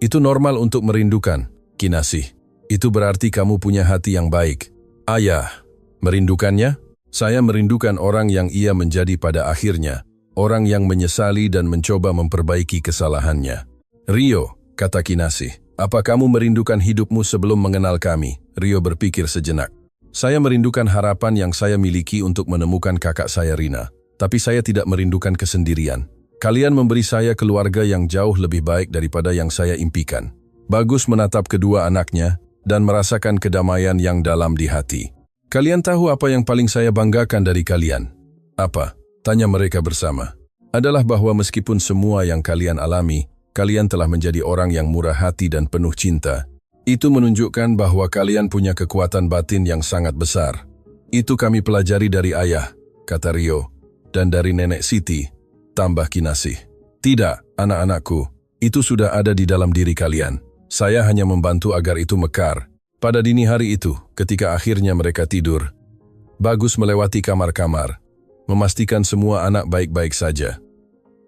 Itu normal untuk merindukan, Kinasih. Itu berarti kamu punya hati yang baik. Ayah, merindukannya? Saya merindukan orang yang ia menjadi pada akhirnya, orang yang menyesali dan mencoba memperbaiki kesalahannya. Rio, kata Kinasih, apa kamu merindukan hidupmu sebelum mengenal kami? Rio berpikir sejenak. Saya merindukan harapan yang saya miliki untuk menemukan kakak saya Rina. Tapi saya tidak merindukan kesendirian. Kalian memberi saya keluarga yang jauh lebih baik daripada yang saya impikan. Bagus menatap kedua anaknya dan merasakan kedamaian yang dalam di hati. Kalian tahu apa yang paling saya banggakan dari kalian? Apa? Tanya mereka bersama. Adalah bahwa meskipun semua yang kalian alami, kalian telah menjadi orang yang murah hati dan penuh cinta. Itu menunjukkan bahwa kalian punya kekuatan batin yang sangat besar. Itu kami pelajari dari ayah, kata Rio, dan dari Nenek Siti, tambah Kinasih. Tidak, anak-anakku, itu sudah ada di dalam diri kalian. Saya hanya membantu agar itu mekar. Pada dini hari itu, ketika akhirnya mereka tidur, Bagus melewati kamar-kamar, memastikan semua anak baik-baik saja.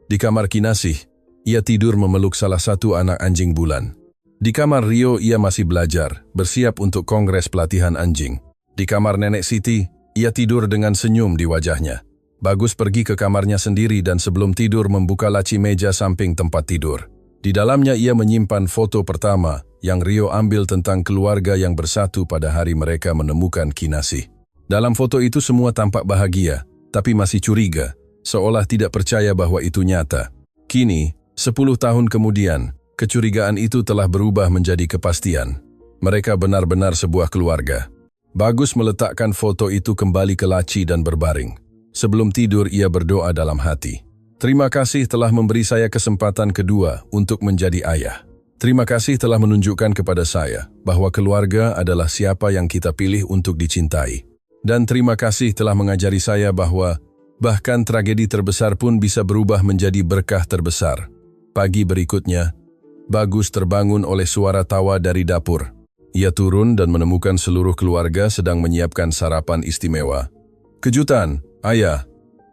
Di kamar Kinasih, ia tidur memeluk salah satu anak anjing bulan. Di kamar Rio ia masih belajar, bersiap untuk kongres pelatihan anjing. Di kamar Nenek Siti, ia tidur dengan senyum di wajahnya. Bagus pergi ke kamarnya sendiri dan sebelum tidur membuka laci meja samping tempat tidur. Di dalamnya ia menyimpan foto pertama yang Rio ambil tentang keluarga yang bersatu pada hari mereka menemukan Kinasih. Dalam foto itu semua tampak bahagia, tapi masih curiga, seolah tidak percaya bahwa itu nyata. Kini, 10 tahun kemudian, kecurigaan itu telah berubah menjadi kepastian. Mereka benar-benar sebuah keluarga. Bagus meletakkan foto itu kembali ke laci dan berbaring. Sebelum tidur ia berdoa dalam hati. Terima kasih telah memberi saya kesempatan kedua untuk menjadi ayah. Terima kasih telah menunjukkan kepada saya bahwa keluarga adalah siapa yang kita pilih untuk dicintai. Dan terima kasih telah mengajari saya bahwa bahkan tragedi terbesar pun bisa berubah menjadi berkah terbesar. Pagi berikutnya, Bagus terbangun oleh suara tawa dari dapur. Ia turun dan menemukan seluruh keluarga sedang menyiapkan sarapan istimewa. Kejutan, ayah,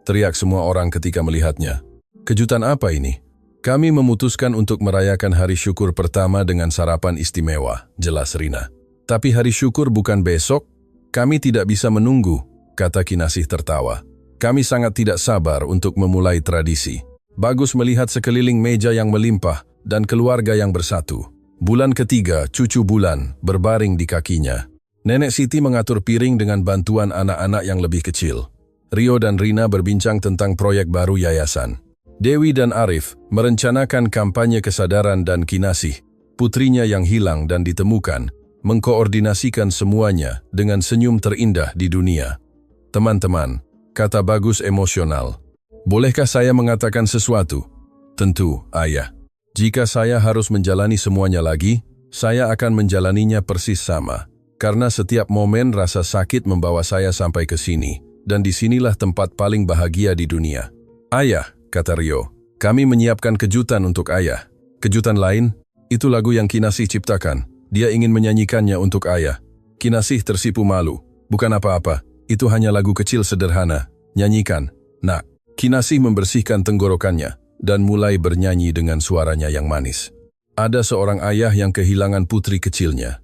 teriak semua orang ketika melihatnya. Kejutan apa ini? Kami memutuskan untuk merayakan hari syukur pertama dengan sarapan istimewa, jelas Rina. Tapi hari syukur bukan besok? Kami tidak bisa menunggu, kata Kinasih tertawa. Kami sangat tidak sabar untuk memulai tradisi. Bagus melihat sekeliling meja yang melimpah dan keluarga yang bersatu. Bulan ketiga, cucu Bulan, berbaring di kakinya. Nenek Siti mengatur piring dengan bantuan anak-anak yang lebih kecil. Rio dan Rina berbincang tentang proyek baru yayasan. Dewi dan Arif merencanakan kampanye kesadaran dan Kinasih, putrinya yang hilang dan ditemukan, mengkoordinasikan semuanya dengan senyum terindah di dunia. Teman-teman, kata Bagus emosional. Bolehkah saya mengatakan sesuatu? Tentu, ayah. Jika saya harus menjalani semuanya lagi, saya akan menjalaninya persis sama. Karena setiap momen rasa sakit membawa saya sampai ke sini. Dan disinilah tempat paling bahagia di dunia. Ayah, kata Rio, kami menyiapkan kejutan untuk ayah. Kejutan lain, itu lagu yang Kinasih ciptakan. Dia ingin menyanyikannya untuk ayah. Kinasih tersipu malu. Bukan apa-apa, itu hanya lagu kecil sederhana. Nyanyikan, nak. Kinasih membersihkan tenggorokannya dan mulai bernyanyi dengan suaranya yang manis. Ada seorang ayah yang kehilangan putri kecilnya.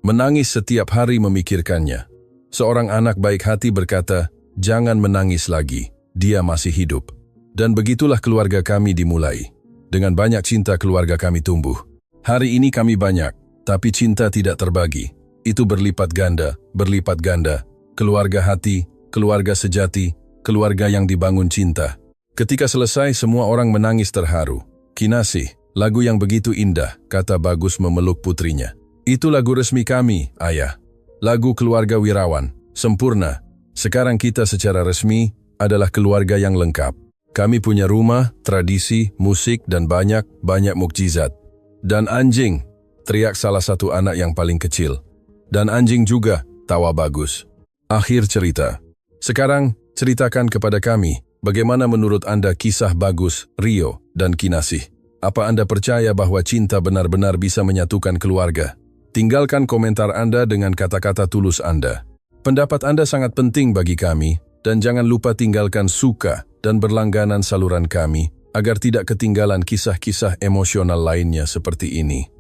Menangis setiap hari memikirkannya. Seorang anak baik hati berkata, jangan menangis lagi, dia masih hidup. Dan begitulah keluarga kami dimulai. Dengan banyak cinta keluarga kami tumbuh. Hari ini kami banyak, tapi cinta tidak terbagi. Itu berlipat ganda, berlipat ganda. Keluarga hati, keluarga sejati, keluarga yang dibangun cinta. Ketika selesai semua orang menangis terharu. Kinasih, lagu yang begitu indah, kata Bagus memeluk putrinya. Itu lagu resmi kami, ayah. Lagu keluarga Wirawan, sempurna. Sekarang kita secara resmi adalah keluarga yang lengkap. Kami punya rumah, tradisi, musik, dan banyak mukjizat. Dan anjing, teriak salah satu anak yang paling kecil. Dan anjing juga, tawa Bagus. Akhir cerita. Sekarang, ceritakan kepada kami, bagaimana menurut Anda kisah Bagus, Rio, dan Kinasih? Apa Anda percaya bahwa cinta benar-benar bisa menyatukan keluarga? Tinggalkan komentar Anda dengan kata-kata tulus Anda. Pendapat Anda sangat penting bagi kami, dan jangan lupa tinggalkan suka dan berlangganan saluran kami, agar tidak ketinggalan kisah-kisah emosional lainnya seperti ini.